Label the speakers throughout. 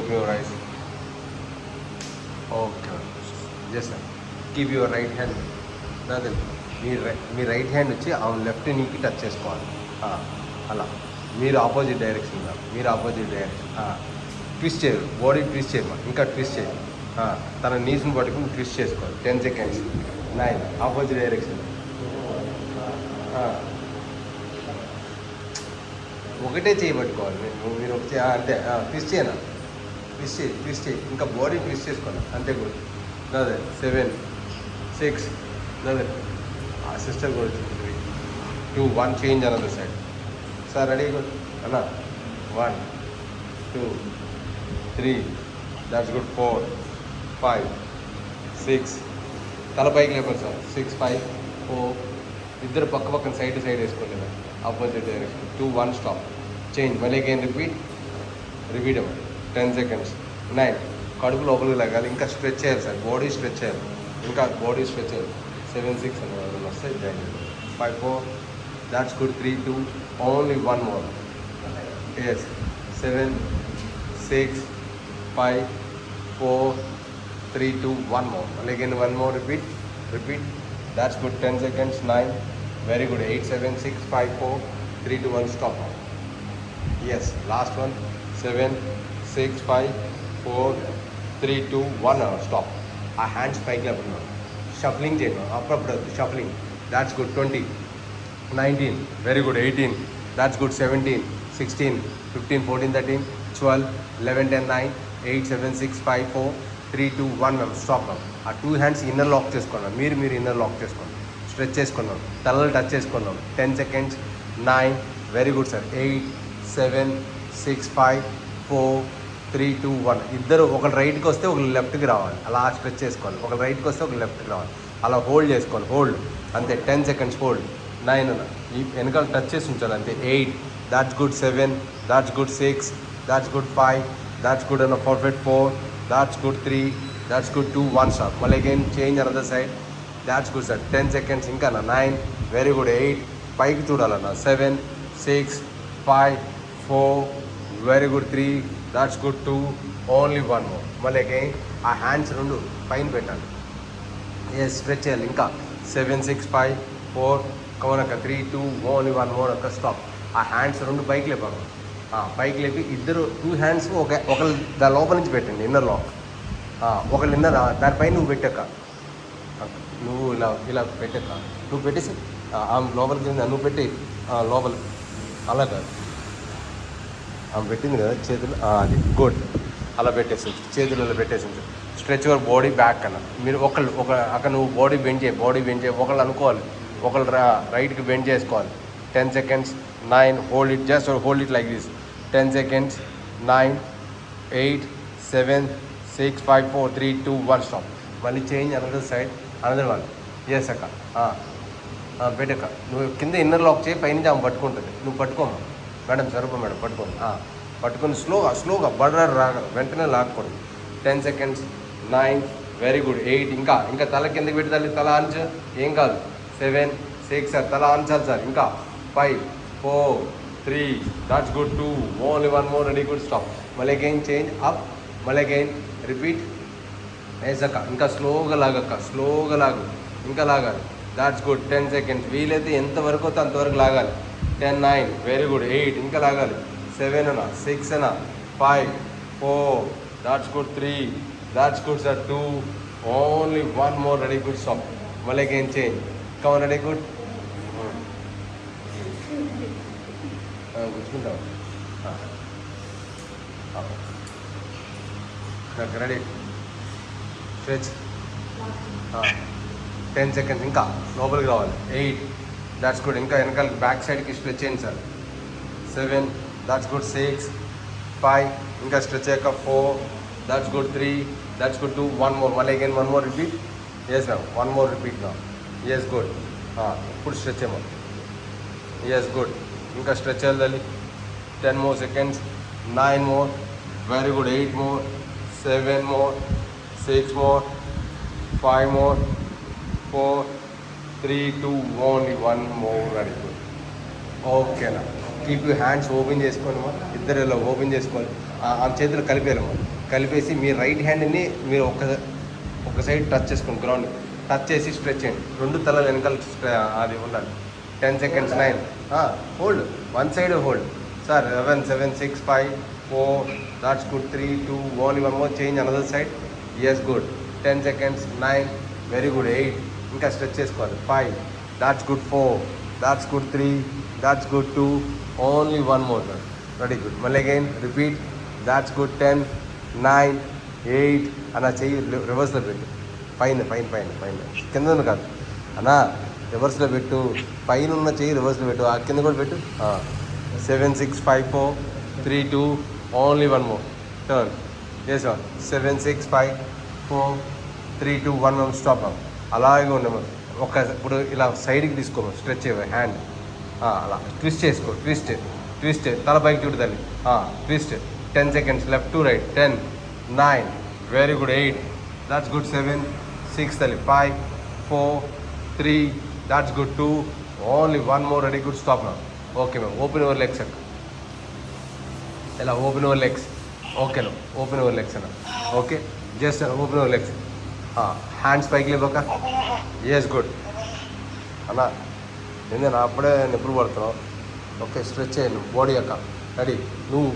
Speaker 1: open your eyes. Okay. Yes sir. Keep your right hand. Nothing. Me right hand వచ్చి ఆమె left నీకి touch చేసుకోవాలి. అలా మీరు ఆపోజిట్ డైరెక్షన్, ట్విస్ట్ చేయరు, బాడీ ట్విస్ట్ చేయమా, ఇంకా ట్విస్ట్ చేయాలి. తన నీస్ని పట్టుకుని ట్విస్ట్ చేసుకోవాలి. 10 seconds. 9 opposite direction. ఒకటే చేయబట్టుకోవాలి మీరు ఒకటి అంతే. ట్విస్ట్ చేయనా, ట్విస్ట్ చేయి, ఇంకా బాడీ ట్విస్ట్ చేసుకోవాలి అంతే. కూడా అదే 7 6 అదే సిస్టర్ కూడా 3 2 1 change another side. Sir ready good అన్నా. 1 2 3 దట్స్ గుడ్. 4 5 6 తల పైకి లేపారు సార్. 6 5 4 ఇద్దరు పక్కన సైడ్ వేసుకోండి. Opposite direction. 2 1 స్టాప్. చేంజ్. మళ్ళీ అగైన్ రిపీట్ అవ్వండి. 10 seconds. 9 కడుపు లోపలికి లాగాలి, ఇంకా స్ట్రెచ్ చేయాలి సార్, బాడీ స్ట్రెచ్ చేయాలి, ఇంకా బాడీ స్ట్రెచ్ చేయాలి. 7 6 అని వస్తాయి. Join 5 4 that's good. 3 2 only 1 more. Yes 7 6 5 4 3 2 1 more. మళ్ళీ again 1 more. Repeat that's good. 10 seconds. 9 very good. 8 7 6 5 4 3 2 1 stop. Yes last one. 7 6 5 4 3 2 1 stop. ఆ హ్యాండ్స్ పైకి లేపుతున్నాం. షఫ్లింగ్ చేయను అప్పుడప్పుడు. Shuffling that's good. 20 19 very good. 18 that's good. 17 16 15 14 13 12 11 10 9 8 7 6 5 4 3 2 1 మేము స్టాప్. ఆ 2 hands ఇన్నర్ లాక్ చేసుకున్నాం. మీరు ఇన్నర్ లాక్ చేసుకోండి. స్ట్రెచ్ చేసుకున్నాం, తలలు టచ్ చేసుకున్నాం. 10 seconds. 9 very good sir. 8 7 6 5 4 3 2 1 ఇద్దరు ఒకరు రైట్కి వస్తే ఒకరు లెఫ్ట్కి రావాలి. అలా స్ట్రెచ్ చేసుకోవాలి. ఒకరు రైట్కి వస్తే ఒకరు లెఫ్ట్కి రావాలి. అలా హోల్డ్ చేసుకోవాలి. హోల్డ్ అంతే. 10 seconds. హోల్డ్. 9 ఈ వెనకాల టచ్ చేసి ఉంచాలి అంతే. 8 that's good. 7 that's good. 6 that's good. 5 that's good. అన్న perfect. 4 that's good. 3 that's good. 2 1 stop. మళ్ళీ again change another side. That's good sir. 10 seconds. ఇంకా 9 వెరీ గుడ్. 8 పైకి చూడాలన్న. 7 6 5 4 very good. 3 that's good. 2 only 1 more. మళ్ళీ again ఆ hands రెండు పైన పెట్టాలి. ఎస్ స్ట్రెచ్ చేయాలి. ఇంకా 7 6 5 4 కమనక్క. 3 2 ఓన్లీ 1 more. ఒక స్టాప్. ఆ హ్యాండ్స్ రెండు పైకి లేపాలి. పైకి లేపి ఇద్దరు 2 hands ఒకళ్ళు దాని లోపల నుంచి పెట్టండి. Inner lock. ఒకళ్ళు ఇన్నర్ దానిపైన నువ్వు పెట్టక్క. నువ్వు ఇలా పెట్టక్క. నువ్వు పెట్టేసి లోపలికి నువ్వు పెట్టి లోపల. అలా కాదు, ఆమె పెట్టింది కదా చేతులు. అది గుడ్. అలా పెట్టేసింది. చేతులు అలా పెట్టేసింది. స్ట్రెచ్ యువర్ బాడీ బ్యాక్ అన్న. మీరు అక్కడ నువ్వు బాడీ బెండ్ చేయి. ఒకళ్ళు అనుకోవాలి, ఒకళ్ళు రైట్కి బెండ్ చేసుకోవాలి. 10 seconds. 9 hold it. Just hold it like this. 10 seconds. 9 8 7 6 5 4 3 2 1 stop. మళ్ళీ change another side. Another one. Yes అక్క. పెట్టక్క. నువ్వు కింద ఇన్నర్ లాక్ చేయి, పైనుంచి ఆమె పట్టుకుంటుంది. నువ్వు పట్టుకోమా మేడం. సరిపో మేడం. పట్టుకొని స్లోగా బర్రర్ రాగా వెంటనే లాక్కూడదు. 10 seconds. 9 very good. 8 ఇంకా తల కిందకి పెట్టి తల ఆంచు. ఏం కాదు. 7 6 సార్ తల ఆంచాలి సార్. ఇంకా 5 4 3 that's good. 2 only 1 more. Ready good. Stop. మళ్ళీ అగైన్ చేంజ్ అప్. మళ్ళీ అగైన్ రిపీట్. వేసక్క. ఇంకా స్లోగా లాగు. ఇంకా లాగాలి. That's good. 10 seconds. వీలైతే ఎంతవరకు వస్తే అంతవరకు లాగాలి. 10 9 వెరీ గుడ్. 8 ఇంకా లాగాలి. 7 అన్న. 6 అన్న. 5 4 that's good. 3 that's good sir. 2 only 1 more. Ready good. Stop. మళ్ళీ again change. Come ready good. కూర్చుంటావు. రెడీ. స్ట్రెచ్. 10 seconds. ఇంకా లోపలికి రావాలి. 8 దాట్స్ గుడ్. ఇంకా వెనకాల బ్యాక్ సైడ్కి స్ట్రెచ్ చేయండి సార్. 7 that's good. 6 5 ఇంకా స్ట్రెచ్ అయ్యాక 4 that's good. 3 that's good. 2 1 more. మళ్ళీ again 1 more. Repeat. Yes ma'am. 1 more. Repeat నా. Yes good. ఇప్పుడు స్ట్రెచ్ ఏమో. Yes good. ఇంకా స్ట్రెచ్ చేయాలి. 10 more seconds. 9 more. Very good. 8 more. 7 more. 6 more. 5 more. 4 3 2 only 1 more. Ready good. ఓకేనా. Keep you hands open చేసుకోండి. ఇద్దరు ఇలా ఓపెన్ చేసుకోవాలి. ఆ చేతులు కలిపేయాలమ్మా. కలిపేసి మీ రైట్ హ్యాండ్ని మీరు ఒక సైడ్ టచ్ చేసుకోండి, గ్రౌండ్ టచ్ చేసి స్ట్రెచ్ చేయండి. రెండు తలలు వెనకాల అది ఉండాలి. 10 seconds 9 hold, one side hold sir. 11 7 6 5 4 that's good. 3 2 1 one more change another side. Yes good. 10 seconds 9 very good. 8 ఇంకా స్ట్రెచ్ చేసుకోవాలి. 5 that's good. 4 that's good. 3 that's good. 2 only one more sir. Very good. మళ్ళీ again repeat. That's good. 10 9 8 అలా చెయ్యి రివర్స్లో పెట్టు. పైన పైన పైన పైన కింద కాదు అన్నా, రివర్స్లో పెట్టు. పైన ఉన్న చెయ్యి రివర్స్లో పెట్టు, ఆ కింద కూడా పెట్టు. 7 6 5 4 3 2 only one more turn. Yes 7 6 5 4 3 2 1 one stop. అలాగే ఉండము. ఇప్పుడు ఇలా సైడ్కి తీసుకోము, స్ట్రెచ్ అయ్యే హ్యాండ్ అలా ట్విస్ట్ చేసుకో. ట్విస్ట్ ట్విస్ట్ తల పైకి చూడు తల్లి. Twist. 10 seconds left to right. 10 9 very good. 8 that's good. 7 6 తల్లి. 5 4 3 that's good. 2 only one more. Ready good. Stop నా. Okay ma'am. Open your legs అక్క. ఇలా ఓపెన్ యువర్ లెగ్స్. ఓకేనా, ఓపెన్ యువర్ లెగ్స్ అన్న. Okay just open your legs. Hands పైకి లేవక. Yes good అన్న. ఏంటన్నా అప్పుడే నిప్పులు పడుతున్నావు. ఓకే స్ట్రెచ్ చేయండి బాడీ అక్క. రెడీ. నువ్వు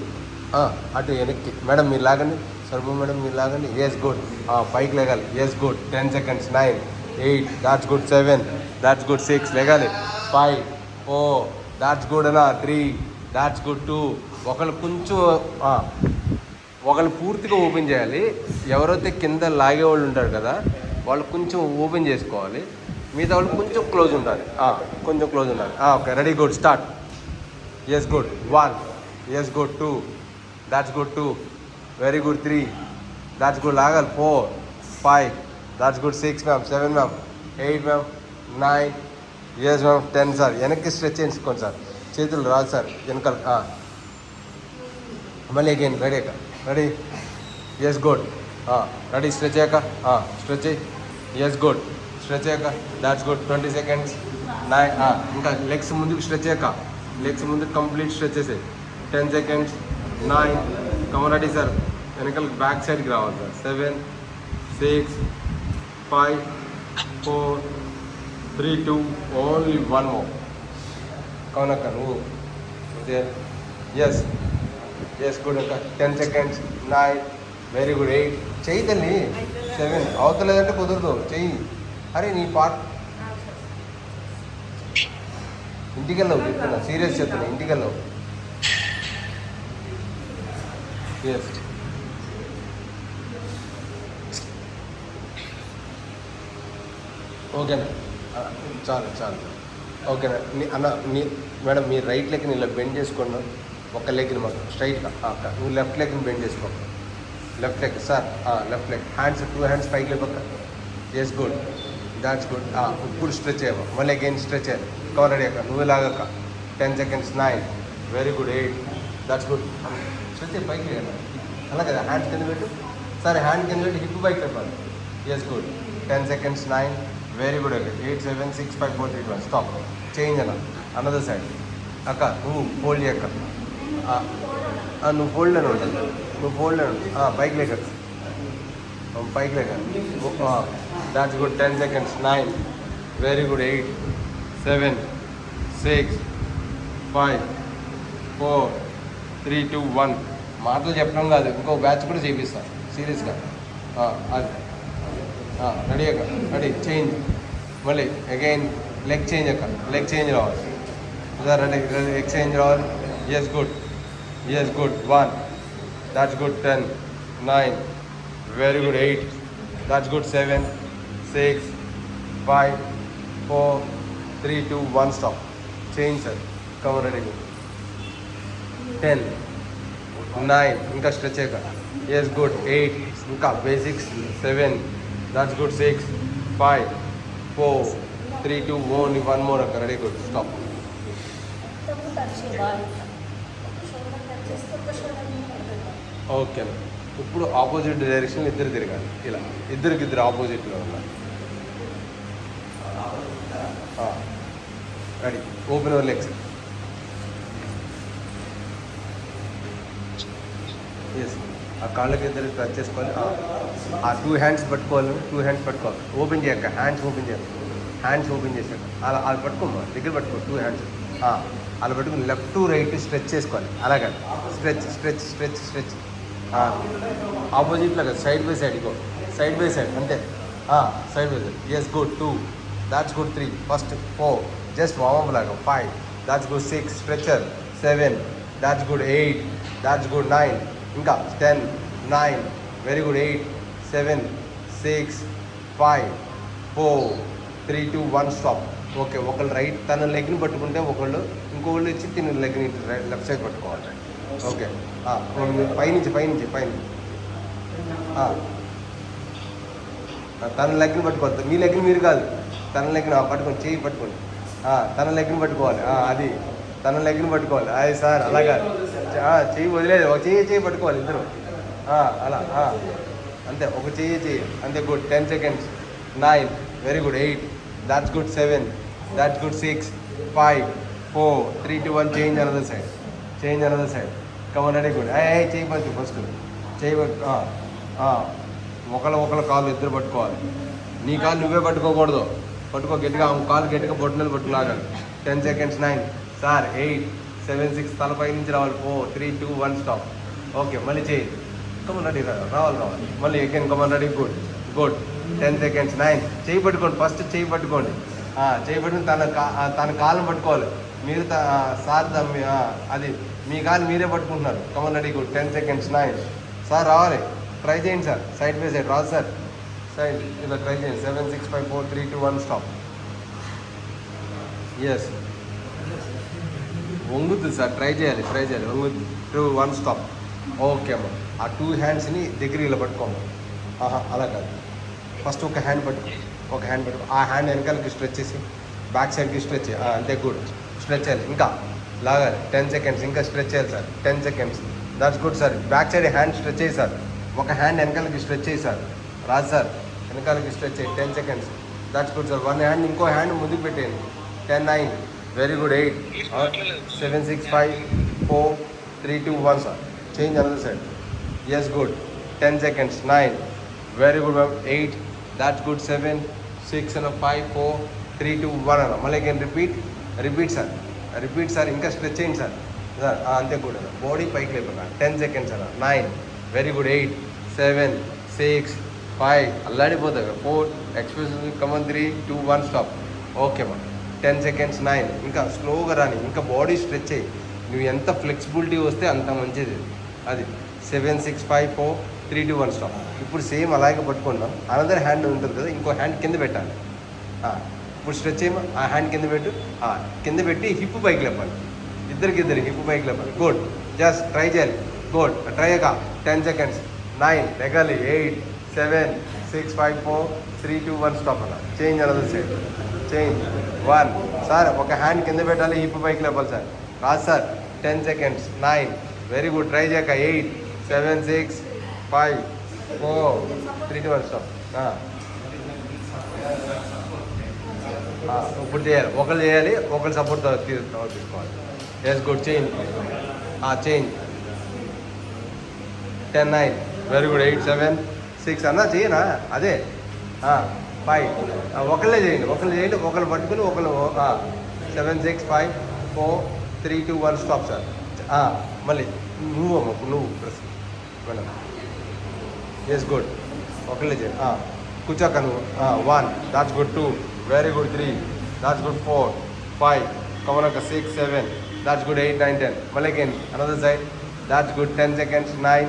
Speaker 1: అటు వెనక్కి మేడం మీరు లాగండి. సర్బు మేడం మీరు లాగండి. Yes good. పైకి లేగాలి. Yes good. 10 seconds 9 8 that's good. 7 that's good. 6 లేగాలి. 5 4 దాట్స్ గుడ్ అన్న. 3 దాట్స్ గుడ్. 2 ఒకళ్ళు కొంచెం ఒకళ్ళు పూర్తిగా ఓపెన్ చేయాలి. ఎవరైతే కింద లాగేవాళ్ళు ఉంటారు కదా వాళ్ళు కొంచెం ఓపెన్ చేసుకోవాలి. మిగతా వాళ్ళు కొంచెం క్లోజ్ ఉండాలి. కొంచెం క్లోజ్ ఉండాలి. Okay ready good. Start. Yes good. 1 yes good. 2 that's good. 2 very good. 3 that's good. లాగాలి. 4 5 that's good. 6 ma'am. 7 ma'am. 8 ma'am. 9 yes ma'am. 10 sir. వెనక్కి స్ట్రెచ్ చేసుకోండి సార్. చేతులు రాదు సార్ వెనకాల. మళ్ళీ అగైన్ రెడీ అక్క. Ready. Yes good. Ready. Stretch అయ్యాక stretch అయ్యి. Yes good. స్ట్రెచ్ అయ్యాక. That's good. 20 seconds 9 ఇంకా లెగ్స్ ముందుకు స్ట్రెచ్ అయ్యాక. లెగ్స్ ముందుకు కంప్లీట్ స్ట్రెచ్ చేసేది. 10 seconds 9 కమ్ రెడీ సార్. వెనకాల బ్యాక్ సైడ్కి రావాలి సార్. 7 6 5 4 3 2 only one more. కౌనక్క నువ్వు. ఎస్ ఎస్ గుడ్ అక్క. 10 seconds 9 వెరీ గుడ్. 8 చెయ్యి తల్లి. 7 అవుతలేదంటే కుదరదు. చెయ్యి. అరే నీ పార్ట్ ఇంటికెళ్ళవు చెప్తున్నా. సీరియస్ చెప్తున్నా. ఇంటికెళ్ళవు. ఎస్ ఓకేనా. చాలు చాలు. ఓకేనా అన్న. మేడం మీ రైట్ లెగ్ని ఇలా బెండ్ చేసుకోండి. ఒక లెగ్ని మాకు స్ట్రైట్గా అక్క. నువ్వు లెఫ్ట్ లెగ్ని బెండ్ చేసుకో. Left leg sir. Left leg. Hands 2 hands పైకి లేపక్క. Yes good. That's good. ఇప్పుడు స్ట్రెచ్ అయ్యావు. మళ్ళీ అగైన్ స్ట్రెచ్ అయ్యాలి. కవర్ రెడీ అక్క. నువ్వు లాగక్క. 10 seconds 9 very good. 8 that's good. Stretch అయ్యి పైకి లేక. అలా కదా హ్యాండ్స్ కింద పెట్టు. సరే హ్యాండ్ కింద పెట్టి హిప్ పైకి లేపాలి. Yes good. 10 seconds 9 very good అక్క. 8 7 6 5 4 3 2 1 స్టాప్. చేంజ్ అన్న. అనదర్ సైడ్ అక్క. నువ్వు ఫోల్డ్ చేయక్క. నువ్వు ఫోల్డ్ అని ఉంటుంది. నువ్వు ఫోల్డ్ అని ఉంటుంది. పైకి లేక. పైకి లేక. That's good. 10 seconds 9 very good. 8 7 6 5 4 3 2 1 మాటలు చెప్పడం కాదు, ఇంకో బ్యాచ్ కూడా చేపిస్తాను సీరియస్గా. అది రెడీ అక్క. రెడీ. చేంజ్. మళ్ళీ అగైన్ లెగ్ చేంజ్ అక్క. లెగ్ చేంజ్ రావాలి సార్. రెడీ. లెగ్ చేంజ్ రావాలి. Yes good. Yes good. 1 that's good. 10 9 very good. 8 that's good. 7 6 5 4 3 2 1 stop. Change sir. కవర్ రెడీ. 10 9 ఇంకా స్ట్రెచ్ అయ్యాక. Yes good. 8 ఇంకా basics. 7 that's good. 6 5 4 3 2 only one more అక్క. Ready good. Stop. Okay. ఇప్పుడు opposite direction ఇద్దరు తిరగాలి. ఇలా ఇద్దరు ఆపోజిట్లో ఉన్నారు. Ready. Open your legs. Yes ఆ కాళ్ళకి ఇద్దరు టచ్ చేసుకోవాలి. ఆ 2 హ్యాండ్స్ పట్టుకోవాలి, 2 హ్యాండ్స్ పట్టుకోవాలి. ఓపెన్ చేయక, హ్యాండ్స్ ఓపెన్ చేయాలి. హ్యాండ్స్ ఓపెన్ చేశాక అలా అలా పట్టుకోమ్మా, దగ్గర పట్టుకో 2 హ్యాండ్స్. అలా పట్టుకుని లెఫ్ట్ టు రైట్ స్ట్రెచ్ చేసుకోవాలి. అలాగే స్ట్రెచ్ స్ట్రెచ్ స్ట్రెచ్ స్ట్రెచ్. ఆపోజిట్లో కదా, సైడ్ బై సైడ్. ఇగో సైడ్ బై సైడ్ అంతే. Side by side. Yes good. 2, that's good. 3, first 4, just warmup లాగా. 5, that's good. 6, stretcher. 7, that's good. 8, that's good. 9, ఇంకా 10, 9, very good. 8, 7, 6, 5, 4, 3, 2, 1 stop. Okay, ఒకళ్ళు right తన లెగ్ని పట్టుకుంటే ఒకళ్ళు ఇంకొకళ్ళు ఇచ్చి తిన లెగ్ని లెఫ్ట్ సైడ్ పట్టుకోవాలి. ఓకే, పైనుంచి పైనుంచి పైనుంచి తన లెగ్ని పట్టుకోవద్దు. మీ లెగ్ని మీరు కాదు, తన లెగ్ని పట్టుకోండి, చేయి పట్టుకోండి. తన లెగ్ని పట్టుకోవాలి. అది తన లెగ్ని పట్టుకోవాలి. అది సార్ అలాగా చెయ్యి వదిలేదు, ఒక చెయ్యి పట్టుకోవాలి ఇద్దరు. అలా అంతే, ఒక చెయ్యి అంతే. Good. 10 seconds. 9, very good. 8, that's good. 7, that's good. 6, 5, 4, 3, 2, 1. Change another side. Change another side. Come on, ready. Good. చేయి పట్టు ఫస్ట్. చేయి పట్టు. ఒకళ్ళ కాళ్ళు ఇద్దరు పట్టుకోవాలి. నీ కాళ్ళు నువ్వే పట్టుకోకూడదు. పట్టుకో గట్టిగా, కాలు గట్టిగా బొట్టునలు పట్టుకులాగాలి. 10 seconds. 9, సార్. 8, 7, 6, తలపై నుంచి రావాలి. 4, 3, 2, 1 స్టాప్. ఓకే, మళ్ళీ చేయి. Come on, ready. రావాలి. మళ్ళీ again. Come on, ready. Good good. 10 seconds. 9, చేయి పట్టుకోండి. ఫస్ట్ చేయి పట్టుకోండి. చేయి పట్టుకుని తన కాళ్ళని పట్టుకోవాలి. మీరు సార్ అది మీ కాలు మీరే పట్టుకుంటున్నారు. Come on, ready. Good. 10 seconds. 9, sir రావాలి. ట్రై చేయండి సార్, సైడ్ బై సైడ్. రాదు సార్, సైడ్ ఇలా ట్రై చేయండి. 7, 6, 5, 4, 3, 2, 1 స్టాప్. ఎస్, వంగుద్దు సార్, ట్రై చేయాలి. వంగుద్దు. 2, 1 స్టాప్. ఓకే అమ్మ. ఆ 2 హ్యాండ్స్ని దగ్గర ఇలా పట్టుకోమ్మా. అలా కాదు, ఫస్ట్ ఒక హ్యాండ్ పట్టుకో. ఆ హ్యాండ్ వెనకాలకి స్ట్రెచ్ చేసి బ్యాక్ సైడ్కి స్ట్రెచ్ చేయాలి. అంతే, గుడ్. స్ట్రెచ్ చేయాలి, ఇంకా లాగాలి. 10 seconds. ఇంకా స్ట్రెచ్ చేయాలి sir. 10 seconds. That's good sir. Back side hand stretch చేయి సార్. ఒక హ్యాండ్ వెనకాలకి స్ట్రెచ్ చేయి సార్. రాదు సార్, వెనకాలకి స్ట్రెచ్ చేయి. 10 seconds. That's good sir. 1 hand ఇంకో హ్యాండ్ ముందుకు పెట్టేయండి. 10, 9, very good. 8, 7, 6, 5, 4, 3, 2, 1 sir. Change another side. Yes, good. 10 seconds. 9, very good ma'am. 8, that's good. 7, 6, 5, 4, 3, 2, 1 అన్న. మళ్ళీ అగైన్ రిపీట్ సార్. ఇంకా స్ట్రెచ్ చేయండి సార్. అంతే కూడా బాడీ పైకి లేపన్నా. 10 seconds అన్న. 9, very good. 8, 7, 6, 5, అల్లాడిపోతాయి. 4, express. Come on. 3, 2, 1 stop. Okay మా. 10 seconds. 9, ఇంకా స్లోగా రాని. ఇంకా బాడీ స్ట్రెచ్ అయ్యి నువ్వు ఎంత ఫ్లెక్సిబిలిటీ వస్తే అంత మంచిది. అది 7, 6, 5, 4, 3, 2, 1 స్టాప్. ఇప్పుడు సేమ్ అలాగే పట్టుకుందాం. అనదర్ హ్యాండ్ ఉంటుంది కదా, ఇంకో హ్యాండ్ కింద పెట్టాలి. ఇప్పుడు స్ట్రెచ్ చేయమా. ఆ హ్యాండ్ కింద పెట్టు. కింద పెట్టి హిప్ పైకి లేపాలి. ఇద్దరికి హిప్ పైకి లేపాలి. గుడ్. జస్ట్ ట్రై చేయాలి. గుడ్. ట్రై అయ్యాక 10 seconds. 9, లెగాలి. 8, 7, 6, 5, 4, 3, 2, 1 స్టాప్ అలా. Change another side. Change. 1 sir. ఒక హ్యాండ్ కింద పెట్టాలి, హిప్ పైకి లేపాలి సార్. రాదు sir. 10 seconds. 9, very good. Try చేయక. 8, 7, 6, 5, 4, 3, 2, 1 స్టాప్. ఇప్పుడు చేయాలి. ఒకళ్ళు చేయాలి, ఒకళ్ళు సపోర్ట్ తీసుకోవాలి. Yes, good. Change. 10, 9, very good. 8, 7, 6 అన్నా చేయనా. అదే 5. ఒకళ్ళే చేయండి. ఒకళ్ళు పట్టుకుని ఒకళ్ళు. 7, 6, 5, 4, 3, 2, 1 స్టాప్ సార్. మళ్ళీ నువ్వు ప్రెస్ మేడం. Yes, good. ఒకళ్ళే చేయండి. కూర్చోక నువ్వు. 1, that's good. 2, very good. 3, that's good. 4, 5, కమనక. 6, 7, that's good. 8, 9, 10. మళ్ళీ again another side. That's good. 10 seconds. 9,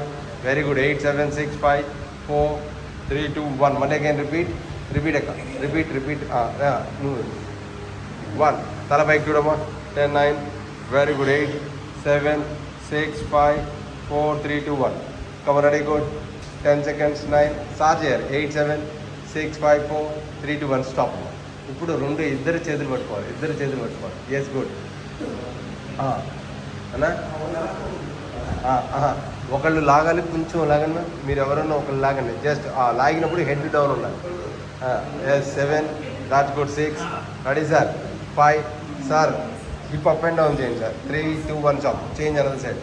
Speaker 1: very good. 8, 7, 6, 5, 4, 3, 2, 1. మళ్ళీ అగైన్ రిపీట్ అక్క. రిపీట్. నువ్వు 1 తల పైకి చూడమ్మా. 10, 9, very good. 8, 7, 6, 5, 4, 3, 2, 1. Come on, ready. Good. 10 seconds. 9, sir చేయాలి. 8, 7, 6, 5, 4, 3, 2, 1 స్టాప్. ఇప్పుడు ఇద్దరు చేతులు పట్టుకోవాలి. Yes, good. అన్నా ఒకళ్ళు లాగాలి, కొంచెం లాగన్నా. మీరు ఎవరన్నా ఒకళ్ళు లాగండి. జస్ట్ లాగినప్పుడు హెడ్ డౌన్ ఉండాలి. Yes, 7, that's good. 6, ready sir. 5 sir. Hip up and down చేయండి sir. 3, 2, 1 stop. Change another side.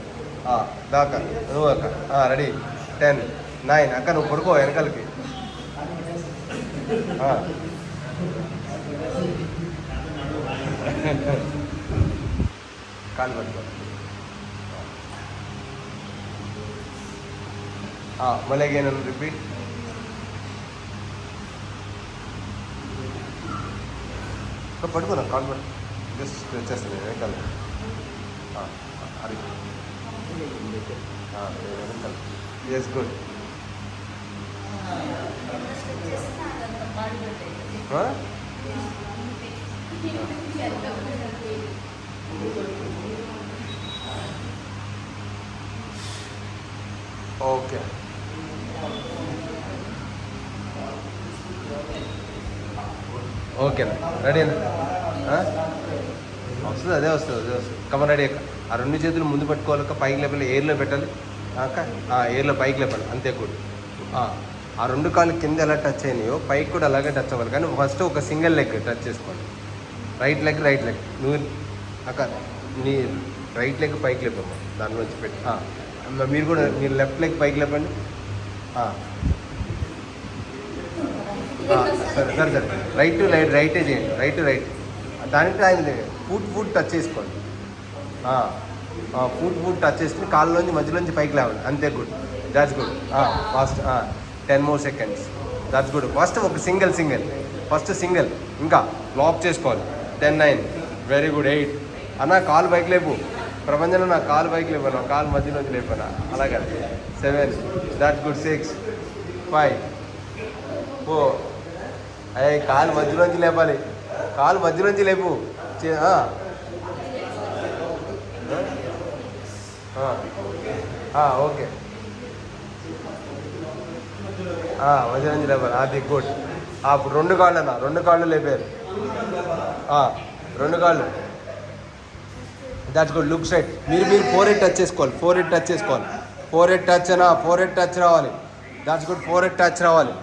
Speaker 1: దాకా నువ్వు అక్క. రెడీ. 10, 9. అక్క నువ్వు పడుకో వెనకాలకి. కాలు పడుకో. మళ్ళీ అగైన్ రిపీట్. పడుకోనా కాలు పడు. జస్ట్ స్ట్రెచ్ చేస్తాను వెనకాల. అది వెనకాల. Yes good. ఓకే ఓకేనా రెడీ అన్న వస్తుంది అదే వస్తుంది కమర్ రెడీ అక్క. ఆ రెండు చేతులు ముందు పట్టుకోవాలక్క, పైకి లేపాలి, ఎయిర్లో పెట్టాలి అక్క. ఎయిర్లో పైకి లేపాలి అంతే గుడ్. ఆ రెండు కాళ్ళు కింద ఎలా టచ్ అయినాయో పైకి కూడా అలాగే టచ్ అవ్వాలి. కానీ ఫస్ట్ ఒక సింగిల్ లెగ్ టచ్ చేసుకోండి. రైట్ లెగ్ నువ్వు అక్క నీ రైట్ లెగ్ పైకి లేపమ్మా, దాని నుంచి పెట్టి మీరు కూడా మీరు లెఫ్ట్ లెగ్ పైకి లేపండి. సరే రైట్ టు రైటే చేయండి. రైట్ టు రైట్ దానికి ఆయన ఫుట్ టచ్ చేసుకోండి. ఫుట్ టచ్ చేసుకుని కాళ్ళలోంచి మధ్యలోంచి పైకి లేవండి అంతే good. That's good. Fast 10 more seconds. That's good. First ఒక సింగిల్ ఫస్ట్ సింగిల్ ఇంకా లాక్ చేసుకోవాలి. 10, 9 వెరీ గుడ్. 8 అన్న కాలు పైకి లేపు. ప్రపంచంలో నా కాలు పైకి లేపను, కాలు మధ్యలోంచి లేపనా అలాగే. 7 దాట్స్ గుడ్. 6, 5, 4 కాలు మధ్యలోంచి లేపాలి. కాలు మధ్యలోంచి లేపు. ఓకే మధ్యలోంచి లేపాలి. అది గుడ్. అప్పుడు రెండు కాళ్ళు లేపారు. రెండు కాళ్ళు. That's good. Look straight. మీరు ఫోర్ టచ్ చేసుకోవాలి. ఫోర్ హెడ్ టచ్ రావాలి. That's good. Four head touch రావాలి.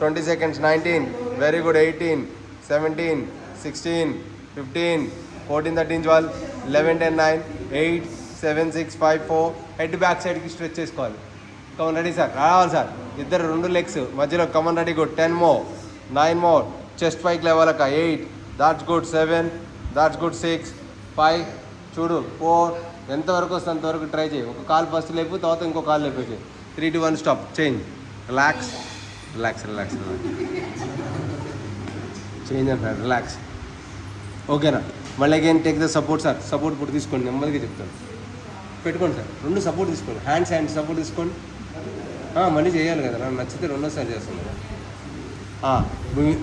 Speaker 1: 20 seconds. 19 very good. 18, 17, 16, 15, 14, 13, 12, 11, 10, 9, 8, 7, 6, 5, 4 head back సైడ్కి స్ట్రెచ్ చేసుకోవాలి. Come on ready sir. రావాలి సార్. ఇద్దరు రెండు లెగ్స్ మధ్యలో. Come on ready good. 10 more, 9 more. Chest పైకి లేవాలక్క. 8 దాట్స్ గుడ్. 7 that's good. 6, 5 చూడు. 4 ఎంతవరకు వస్తే అంతవరకు ట్రై చేయి. ఒక కాలు ఫస్ట్ లేపు, తర్వాత ఇంకో కాలు లేపేసి. 3, 2, 1 స్టాప్. చేంజ్. రిలాక్స్ చేంజ్ అంటారు. రిలాక్స్. ఓకేనా. మళ్ళీ again take the support sir. Support ఇప్పుడు తీసుకోండి. నెమ్మదిగా చెప్తాను. పెట్టుకోండి సార్. రెండు సపోర్ట్ తీసుకోండి. హ్యాండ్స్ సపోర్ట్ తీసుకోండి. మళ్ళీ చేయాలి కదా. నాకు నచ్చితే రెండోసారి చేస్తాను కదా.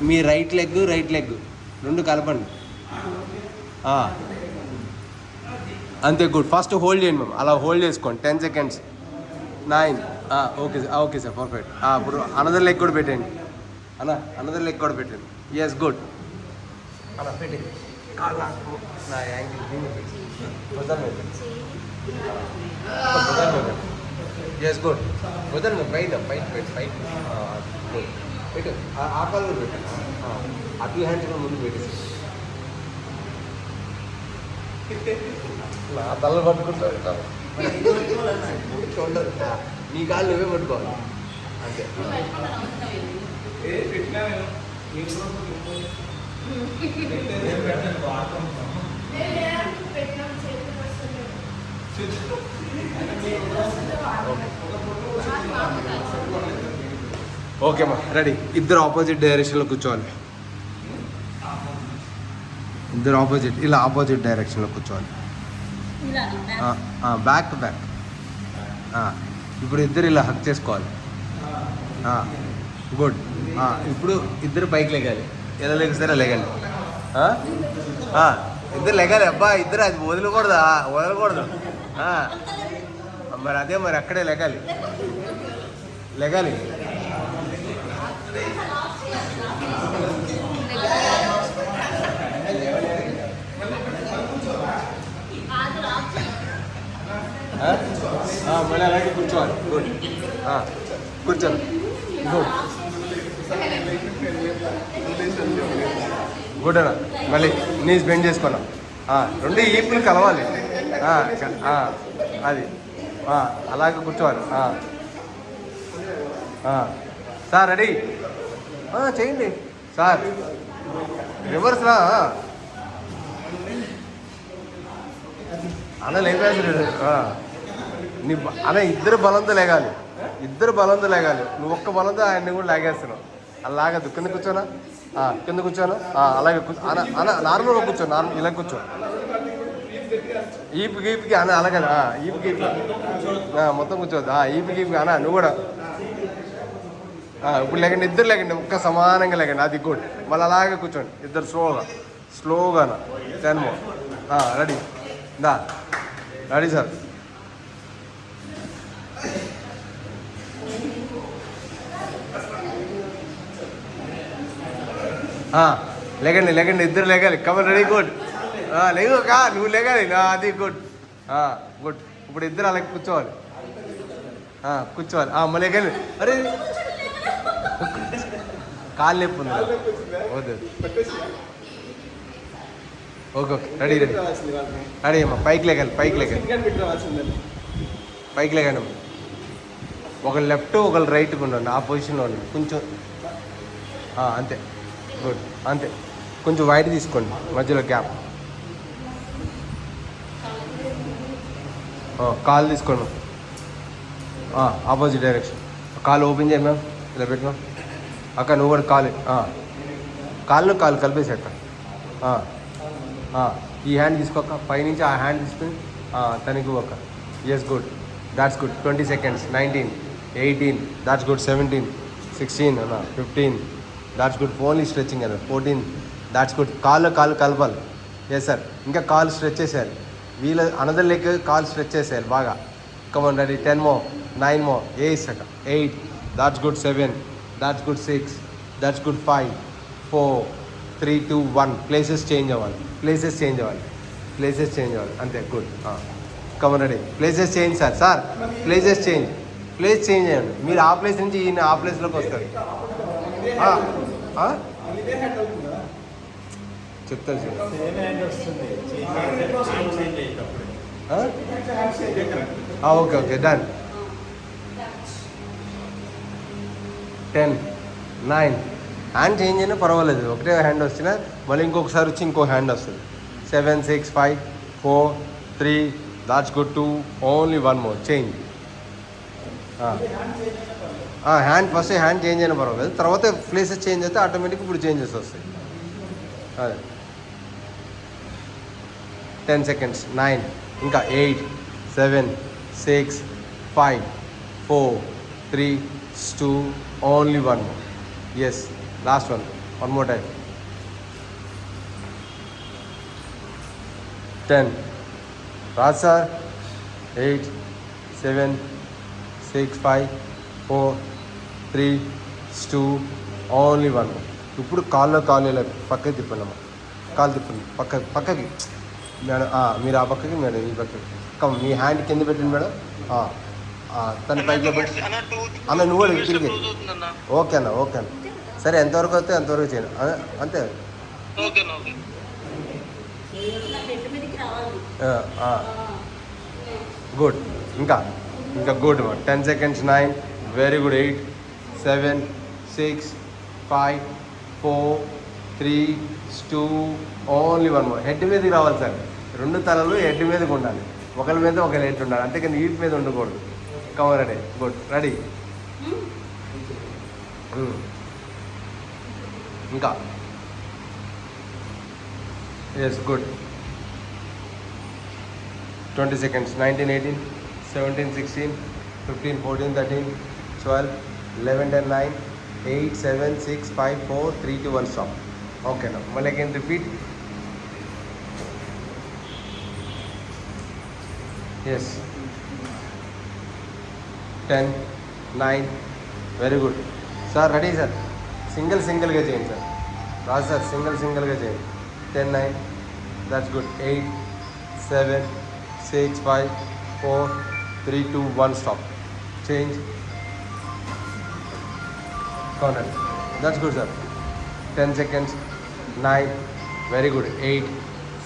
Speaker 1: మీ రైట్ లెగ్ రెండు కలపండి. అంతే గుడ్. ఫస్ట్ హోల్డ్ చేయండి మ్యామ్. అలా హోల్డ్ చేసుకోండి. 10 seconds. 9 okay sir perfect. ఇప్పుడు అనదర్ లెగ్ కూడా పెట్టండి ఎస్ గుడ్. అలా పెట్టి నా యాంగిల్ ఎస్ గుడ్. వదలండి. బయట పెట్టు. ఆ కాలు కూడా పెట్టండి. ఆ 2 hands కూడా ముందు పెట్టేసి నా తల పట్టుకుంటారు. ఉండదు. నీ కాళ్ళు నువ్వే పట్టుకోవాలి అంతే. ఓకేమ్మా రెడీ. ఇద్దరు ఆపోజిట్ డైరెక్షన్లో కూర్చోవాలి. ఇలా ఆపోజిట్ డైరెక్షన్లో కూర్చోవాలి. బ్యాక్ ఇప్పుడు ఇద్దరు ఇలా హక్ చేసుకోవాలి. గుడ్. ఇప్పుడు ఇద్దరు పైకి లెగాలి. ఎలా లెగిస్తారా లెగండి. ఇద్దరు లెగాలి. అబ్బా ఇద్దరు అది వదలకూడదు. మరి అదే మరి అక్కడే లెగాలి. మళ్ళీ అలాగే కూర్చోవాలి. గుడ్. కూర్చోండి. గుడ్ గుడ్ అన్న. మళ్ళీ నీస్ బెండ్ చేసుకున్నాం. రెండు ఈపులు కలవాలి. అది అలాగే కూర్చోవాలి. సార్ రెడీ చేయండి సార్. రివర్స్ రా అన్న లేపేసాడు. నీ అన్న ఇద్దరు బలంతో లేగాలి, ఇద్దరు బలంతో లేగాలి. నువ్వు ఒక్క బలంతో ఆయన్ని కూడా లాగేస్తున్నావు. అలా లాగద్దు. కింద కూర్చోనా, కింద కూర్చోను. అలాగే అన్న అన్న నార్మల్గా కూర్చో, నార్మల్ ఇలా కూర్చో. ఈపుకి అన్న అలాగే ఈపుకి మొత్తం కూర్చోవద్దు. ఈపుకి అన్న నువ్వు కూడా ఇప్పుడు లేకండి, ఇద్దరు లేకండి, ఒక్క సమానంగా లేకండి. అది గుడ్. మళ్ళీ అలాగే కూర్చోండి ఇద్దరు స్లోగా 10 more. Ready ready sir. లేకండి ఇద్దరు లేగాలి. Come on ready good. లేవుకా నువ్వు లేగాలి. అది గుడ్ గుడ్. ఇప్పుడు ఇద్దరు అలాగే కూర్చోవాలి. మళ్ళీ లేకండి. అరే కాళ్ళు నొప్పి ఉంది. వద్దు. ఓకే రెడీ అమ్మా. పైకి లేకండి అమ్మా. ఒకళ్ళు లెఫ్ట్ ఒకళ్ళు రైట్ ఉండండి. ఆ పొజిషన్లో ఉండండి కొంచెం. అంతే గుడ్. అంతే కొంచెం వైట్ తీసుకోండి, మధ్యలో గ్యాప్. కాలు తీసుకోండి ఆపోజిట్ డైరెక్షన్. కాలు ఓపెన్ చేయి మ్యామ్. ఇలా పెట్టినా అక్క నువ్వు కూడా కాళ్ళు కలిపేసి అక్క. ఈ హ్యాండ్ తీసుకోక, పైనుంచి ఆ హ్యాండ్ తీసుకుని తనకి ఒక. Yes good. That's good. 20 seconds. 19, 18, that's good. 17, 16 అన్న. 15, దాట్స్ గుడ్. ఓన్లీ స్ట్రెచ్చింగ్ అన్న. 14, దాట్స్ గుడ్. కాళ్ళు కలపాలి. Yes sir. ఇంకా కాళ్ళు స్ట్రెచ్ చేసేయాలి. వీళ్ళ అనదర్ లెగ్ కాళ్ళు స్ట్రెచ్ చేసేయాలి బాగా. Come on ready. 10 more, 9 more. 8, that's good. 7, that's good. 6, that's good. 5, 4, 3, 2, 1. Places change అవ్వాలి. అంతే good. Come on ready. Places change sir. Place change అయ్యండి. మీరు ఆ ప్లేస్ నుంచి ఈయన ఆ ప్లేస్లోకి వస్తారు. చెప్తాను sir. Okay done. 10, 9. Hand change అయినా పర్వాలేదు. ఒకటే హ్యాండ్ వచ్చినా మళ్ళీ ఇంకొకసారి వచ్చి ఇంకో హ్యాండ్ వస్తుంది. 7, 6, 5, 4, 3, that's good. 2, only 1 more. Change. Hand first hand change అయినా పర్వాలేదు. తర్వాత ప్లేసెస్ చేంజ్ అయితే ఆటోమేటిక్ ఇప్పుడు చేంజెస్ వస్తాయి. అదే 10 seconds. 9, ఇంకా 8, 7, 6, 5, 4, 3, 2, only 1 more. Yes last one more time. 10. Raj sir. 8, 7, 6, 5, 4, 3, 2, only 1 more. ఇప్పుడు కాళ్ళు పక్కకి తిప్పండి అమ్మా. కాలు తిప్పండి పక్కకి మేడం. మీరు ఆ పక్కకి, మేడం ఈ పక్కకి. మీ హ్యాండ్ కింద పెట్టండి మేడం. తన పైకి పెట్టి అన్న నువ్వు తిరిగి. ఓకే అన్న. సరే ఎంతవరకు వస్తే అంతవరకు చేయండి. అంతే గుడ్. ఇంకా good. 10 seconds. 9, very good. 8, 7, 6, 5, 4, 3, 2, only 1 more. Head మీదకి రావాలి సార్. 2 తలలు హెడ్ మీదకి ఉండాలి. ఒకరి మీద ఒకరి హెడ్ ఉండాలి. అంతేకాని వీటి మీద ఉండకూడదు. Cover ready. గుడ్. రెడీ. ఇంకా yes good. 20 seconds. 19, 18, 17, 16, 15, 14, 13, 12, 11, 10, 9, 8, 7, 6, 5, 4, 3, 2, 1. Stop. Okay now. Well, again repeat. Yes. 10, 9. Very good. Sir, ready sir. Single గా చేయండి సార్. రాజు సార్ సింగిల్ గా చేయండి. 10, 9. That's good. 8, 7, 6, 5, 4, 3, 2, 1. Stop. Change. Corner. That's good sir. 10 seconds. 9. Very good. 8,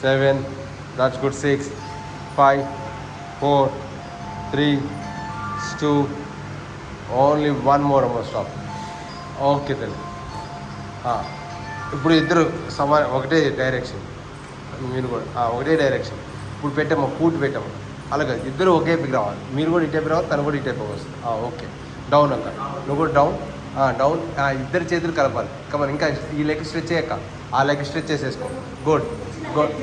Speaker 1: 7. That's good. 6, 5, 4, 3, 2. Only one more అమ్మ stop. Okay తల్లి. ఇప్పుడు ఇద్దరు సమాన ఒకటే డైరెక్షన్, మీరు కూడా ఒకటే డైరెక్షన్. ఇప్పుడు పెట్టాము ఫూట్ పెట్టాము, అలాగే ఇద్దరు ఒకేపికి రావాలి. మీరు కూడా ఇటేపు రావాలి, తను కూడా ఇటేపు వస్తుంది. ఓకే డౌన్ అక్క, నువ్వు కూడా డౌన్ డౌన్. ఇద్దరు చేతులు కలపాలి. కమన్ ఇంకా ఈ లెగ్ స్ట్రెచ్ చేయక్క, ఆ లెగ్ స్ట్రెచ్ చేసేసుకో. గుడ్ గుడ్,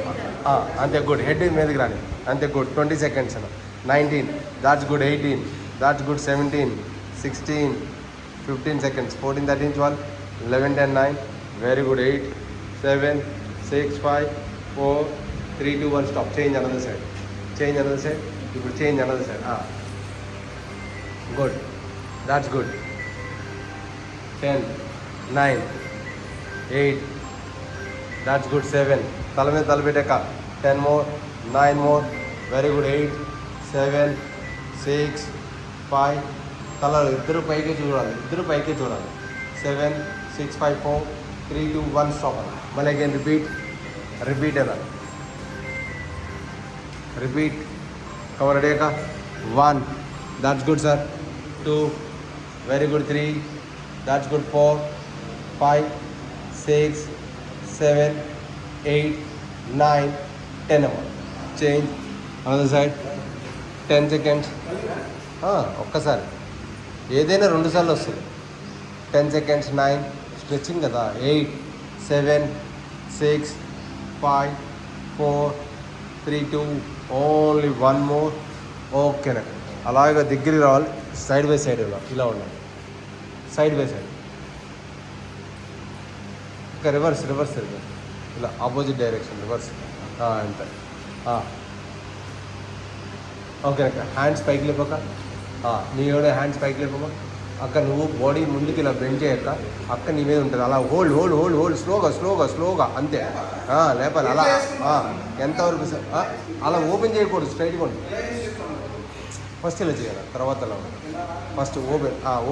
Speaker 1: అంతే గుడ్. హెడ్ మీదకి రాని, అంతే గుడ్. 20 seconds అన్న. 19, that's good. 18, that's good. 17, 16, 15 seconds. 14, 13, 12, 11, 10, 9, very good. 8, 7, 6, 5, 4, 3, 2, 1 stop. Change another side, change another side. ఇప్పుడు change another side. Good, that's good. 10, 9, 8, that's good. 7, తల మీద తల పెట్టాక. 10 more, 9 more, వెరీ గుడ్. 8, 7, 6, 5, తల ఇద్దరు పైకి చూడాలి, ఇద్దరు పైకి చూడాలి. 7, 6, 5, 4, 3, 2, 1 స్టాప్. మళ్ళీ అగైన్ రిపీట్ అలా రిపీట్. కవర్ రెడీక. 1, that's good sir. 2, very good. 3, that's good. 4, 5, 6, 7, 8, 9, 10 అమ్మ. Change another side. 10 seconds. ఒక్కసారి ఏదైనా 2 సార్లు వస్తుంది. 10 seconds. 9, స్ట్రెచ్చింగ్ కదా. 8, 7, 6, 5, 4, 3, 2, ఓన్లీ 1 more. ఓకేనా, అలాగే దగ్గరికి రావాలి. సైడ్ బై సైడ్ ఇలా ఉండాలి, సైడ్ బై సైడ్. ఇంకా రివర్స్ ఇలా ఆపోజిట్ డైరెక్షన్ రివర్స్. అంతే. ఓకే అక్క. హ్యాండ్స్ పైకి లేపక, నీ కూడా హ్యాండ్స్ పైకి లేపక. అక్క నువ్వు బాడీ ముందుకు ఇలా బెండ్ చేయక్క. అక్క నీ మీద ఉంటుంది. అలా హోల్డ్ స్లోగా అంతే. లేపాలి అలా. ఎంతవరకు అలా ఓపెన్ చేయకూడదు, స్ట్రైట్గా ఉంటుంది. ఫస్ట్ ఇలా చేయాలి, తర్వాత అలా ఫస్ట్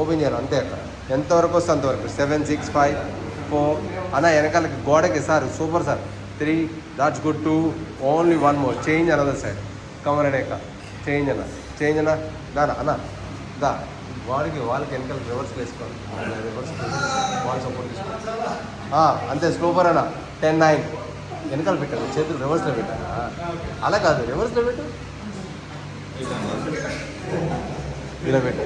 Speaker 1: ఓపెన్ చేయాలి అంతే అక్క. ఎంతవరకు వస్తే అంతవరకు. 7, 6, 5, 4 అన్న. వెనకాలకి గోడకి sir. Super sir. 3, that's good. 2, only 1 more. Change another side. కమర్ అక్క. చేంజ్ అన్న అన్న దా. వాళ్ళకి వెనకాల రివర్స్ వేసుకోవాలి. రివర్స్ వాళ్ళు సపోర్ట్ తీసుకోవాలి. అంతే. సూపర్ అన్న. 10, 9 వెనకాల పెట్టాలి. చేతులు రివర్స్లో పెట్టాలి. అలా కాదు, రివర్స్లో పెట్టు. ఇలా పెట్టు.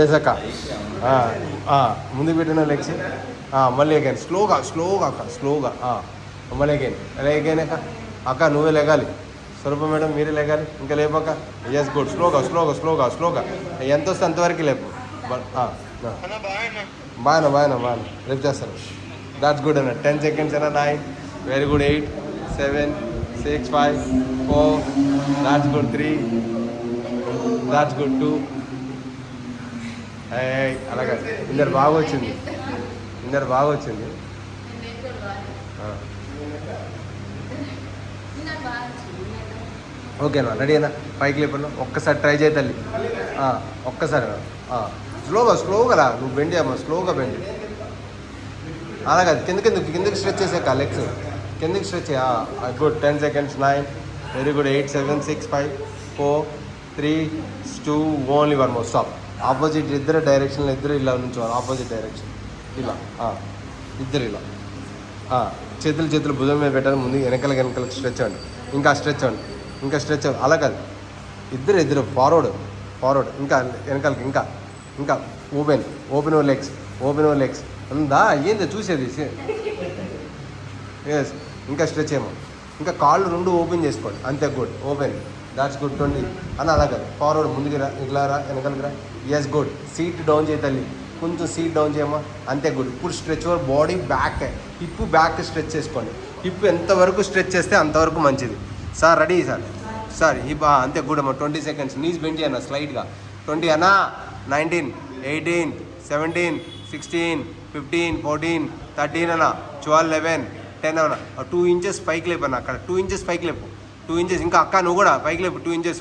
Speaker 1: ఏసక్క ముందు పెట్టిన లెగ్స్. మళ్ళీ అగైన్ స్లోగా మళ్ళీ అగైన్ అక్క నువ్వే లెగాలి. స్వరూప మేడం మీరే లెగాలి. ఇంకా లేపాక. Yes good. స్లోగా ఎంత వస్తే అంతవరకు లేపు. బాగా రేపు చేస్తాను. దాట్స్ గుడ్ అన్న. 10 seconds అన్న. 9, very good. 8, 7, 6, 5, 4, that's good. 3, that's good. 2. అలాగే ఇందరు బాగా వచ్చింది. ఓకేనా, రెడీ అయినా. పైకి లేపన్నా. ఒక్కసారి ట్రై చేయి తల్లి. ఒక్కసారి స్లోగా రా. నువ్వు బెండ్ చేయమ్మా, స్లోగా బెండ్. అలాగే కిందకి స్ట్రెచ్ చేసాక లెగ్స్ కిందకి stretch. Good. 10 seconds. 9, very good. 8, 7, 6, 5, 4, 3, 2, only 1 more. Stop. Opposite ఇద్దరు డైరెక్షన్లో ఇద్దరు ఇలా నుంచోవాలి. ఆపోజిట్ డైరెక్షన్ ఇలా. ఇద్దరు ఇలా. చేతులు భుజం మీద పెట్టాలి. ముందు వెనకాలకి స్ట్రెచ్ అవ్వండి. ఇంకా స్ట్రెచ్ అవ్వండి. అలా కాదు. ఇద్దరు ఫార్వర్డ్. ఇంకా వెనకాలకి. ఇంకా ఓపెన్ లెగ్స్ ఉందా? ఏంది చూసేది? ఎస్. ఇంకా స్ట్రెచ్ ఏమో. ఇంకా కాళ్ళు 2 ఓపెన్ చేసుకోండి. అంతే. గుడ్. ఓపెన్. That's good. 20 అని. అలా కాదు, ఫార్వర్డ్ ముందుకు రా. ఇలా రా, వెనకాలకి రా. Yes good. సీట్ డౌన్ చేయి తల్లి. కొంచెం సీట్ డౌన్ చేయమ్మా. అంతే. గుడ్. ఇప్పుడు stretch over body back. Hip back stretch చేసుకోండి. హిప్ ఎంతవరకు స్ట్రెచ్ చేస్తే అంతవరకు మంచిది. Sir ready sir hip. అంతే. గుడ్ అమ్మా. 20 seconds. నీస్ బెండ్ చేయన్నా స్లైడ్గా. 20 అన్నా. 19, 18, 17, 16, 15, 14, 13 అన్నా. 12, 11, 10 అన్నా. 2 inches పైకి లేపు అన్న. అక్కడ 2 inches పైకి లేపు. 2 inches. ఇంకా అక్క నువ్వు కూడా పైకి లేపు. 2 inches.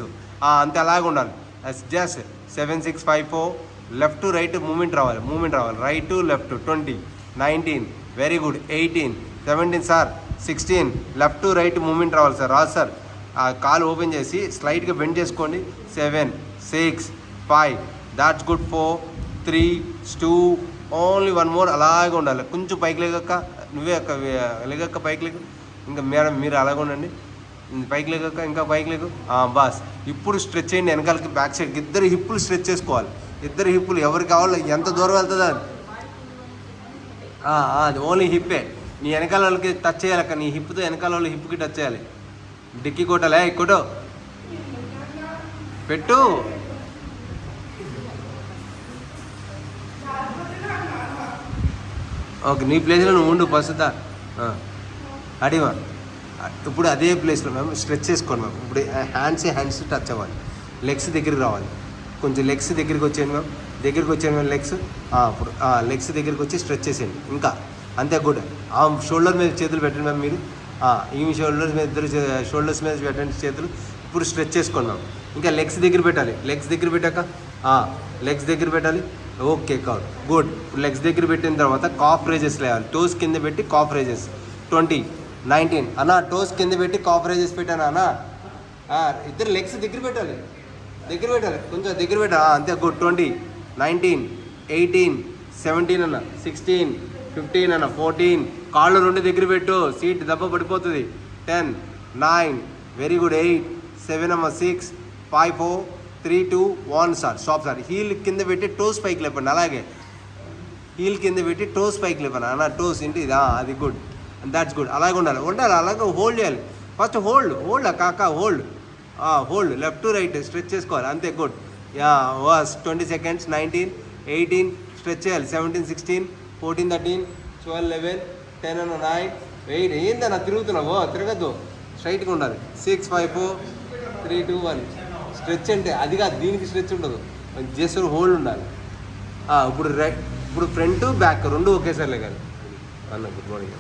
Speaker 1: అంతే. అలాగే ఉండాలి. Just 7, 6, 5, 4. Left to right movement రావాలి. Right to left. 20, 19, very good. 18, 17 sir. 16, left to right movement రావాలి సార్. రాదు సార్. కాలు ఓపెన్ చేసి స్లైట్గా బెండ్ చేసుకోండి. 7, 6, 5. That's good. 4, 3, 2, only 1 more. అలాగే ఉండాలి. కొంచెం పైకి లేగక్క, నువ్వే అక్క లేగక్క, పైకి లేకు. ఇంకా మేడం మీరు అలాగే ఉండండి. పైకి లేగక్క, ఇంకా పైకి లేకు. బాస్. ఇప్పుడు స్ట్రెచ్ చేయండి వెనకాలకి, బ్యాక్ సైడ్కి. ఇద్దరు హిప్పులు స్ట్రెచ్ చేసుకోవాలి. ఇద్దరు హిప్పులు ఎవరికి కావాలో, ఎంత దూరం వెళ్తుందా అది ఓన్లీ హిప్పే. నీ వెనకాల వాళ్ళకి టచ్ చేయాలి అక్క, నీ హిప్తో వెనకాల వాళ్ళు హిప్కి టచ్ చేయాలి. డిక్కి కొట్టాలే, కొట్టు, పెట్టు. ఓకే, నీ ప్లేస్లో నువ్వు ఉండు ఫస్ట్. అడిమా ఇప్పుడు అదే ప్లేస్లో మ్యామ్ స్ట్రెచ్ చేసుకోండి మ్యామ్. ఇప్పుడు హ్యాండ్స్ టచ్ అవ్వాలి, లెగ్స్ దగ్గరికి రావాలి. కొంచెం లెగ్స్ దగ్గరికి వచ్చేయండి మ్యామ్, దగ్గరికి వచ్చేయండి మ్యామ్. లెగ్స్ ఇప్పుడు లెగ్స్ దగ్గరికి వచ్చి స్ట్రెచ్ చేసేయండి. ఇంకా అంతే గుడ్. ఆ షోల్డర్ మీద చేతులు పెట్టండి మ్యామ్. మీరు ఈ షోల్డర్స్ మీద, ఇద్దరు షోల్డర్స్ మీద పెట్టండి చేతులు. ఇప్పుడు స్ట్రెచ్ చేసుకోండి మ్యామ్. ఇంకా లెగ్స్ దగ్గర పెట్టాలి. లెగ్స్ దగ్గర పెట్టాక లెగ్స్ దగ్గర పెట్టాలి. ఓకే కాదు, గుడ్. ఇప్పుడు లెగ్స్ దగ్గర పెట్టిన తర్వాత కాఫ్ రేజెస్ లేవాలి. టోస్ కింద పెట్టి కాఫ్ రేజెస్. 20, 19 అన్నా, టోస్ కింద పెట్టి కాఫ్ రేజెస్ పెట్టాను అన్నా. ఇద్దరు లెగ్స్ దగ్గర పెట్టాలి, దగ్గర పెట్టాలి, కొంచెం దగ్గర పెట్టాలి. అంతే గుడ్. 20, 19, 18, 17 అన్న, 16, 15 అన్న, 14. కాళ్ళు 2 దగ్గర పెట్టు, సీట్ దెబ్బ పడిపోతుంది. 10, 9, వెరీ గుడ్. 8, 7 అమ్మ, 6, 5, 4, 3, 2, 1 సార్. Stop sir. హీల్ కింద పెట్టి టోస్ పైకి లేపండి. అలాగే హీల్ కింద పెట్టి టోస్ పైకి లేపండి అన్న. టోస్ ఏంటి ఇది, అది గుడ్. That's good. అలాగే ఉండాలి, అలాగే హోల్డ్ చేయాలి. ఫస్ట్ హోల్డ్ కాకా, hold left to right stretch చేసుకోవాలి. అంతే గుడ్. Was 20 seconds. 19, 18 స్ట్రెచ్ చేయాలి. 17, 16, 14, 13, 12, 11, 10 అన్న, 9, 8. ఏందన్నా తిరుగుతున్నావు? తిరగద్దు, స్ట్రైట్గా ఉండాలి. 6, 5, 4, 3, 2, 1. స్ట్రెచ్ అంటే అది కాదు, దీనికి స్ట్రెచ్ ఉండదు, జస్ట్ హోల్డ్ ఉండాలి. ఇప్పుడు ఫ్రంట్ బ్యాక్ 2 ఒకేసారి లేగాలి అన్న. Good morning.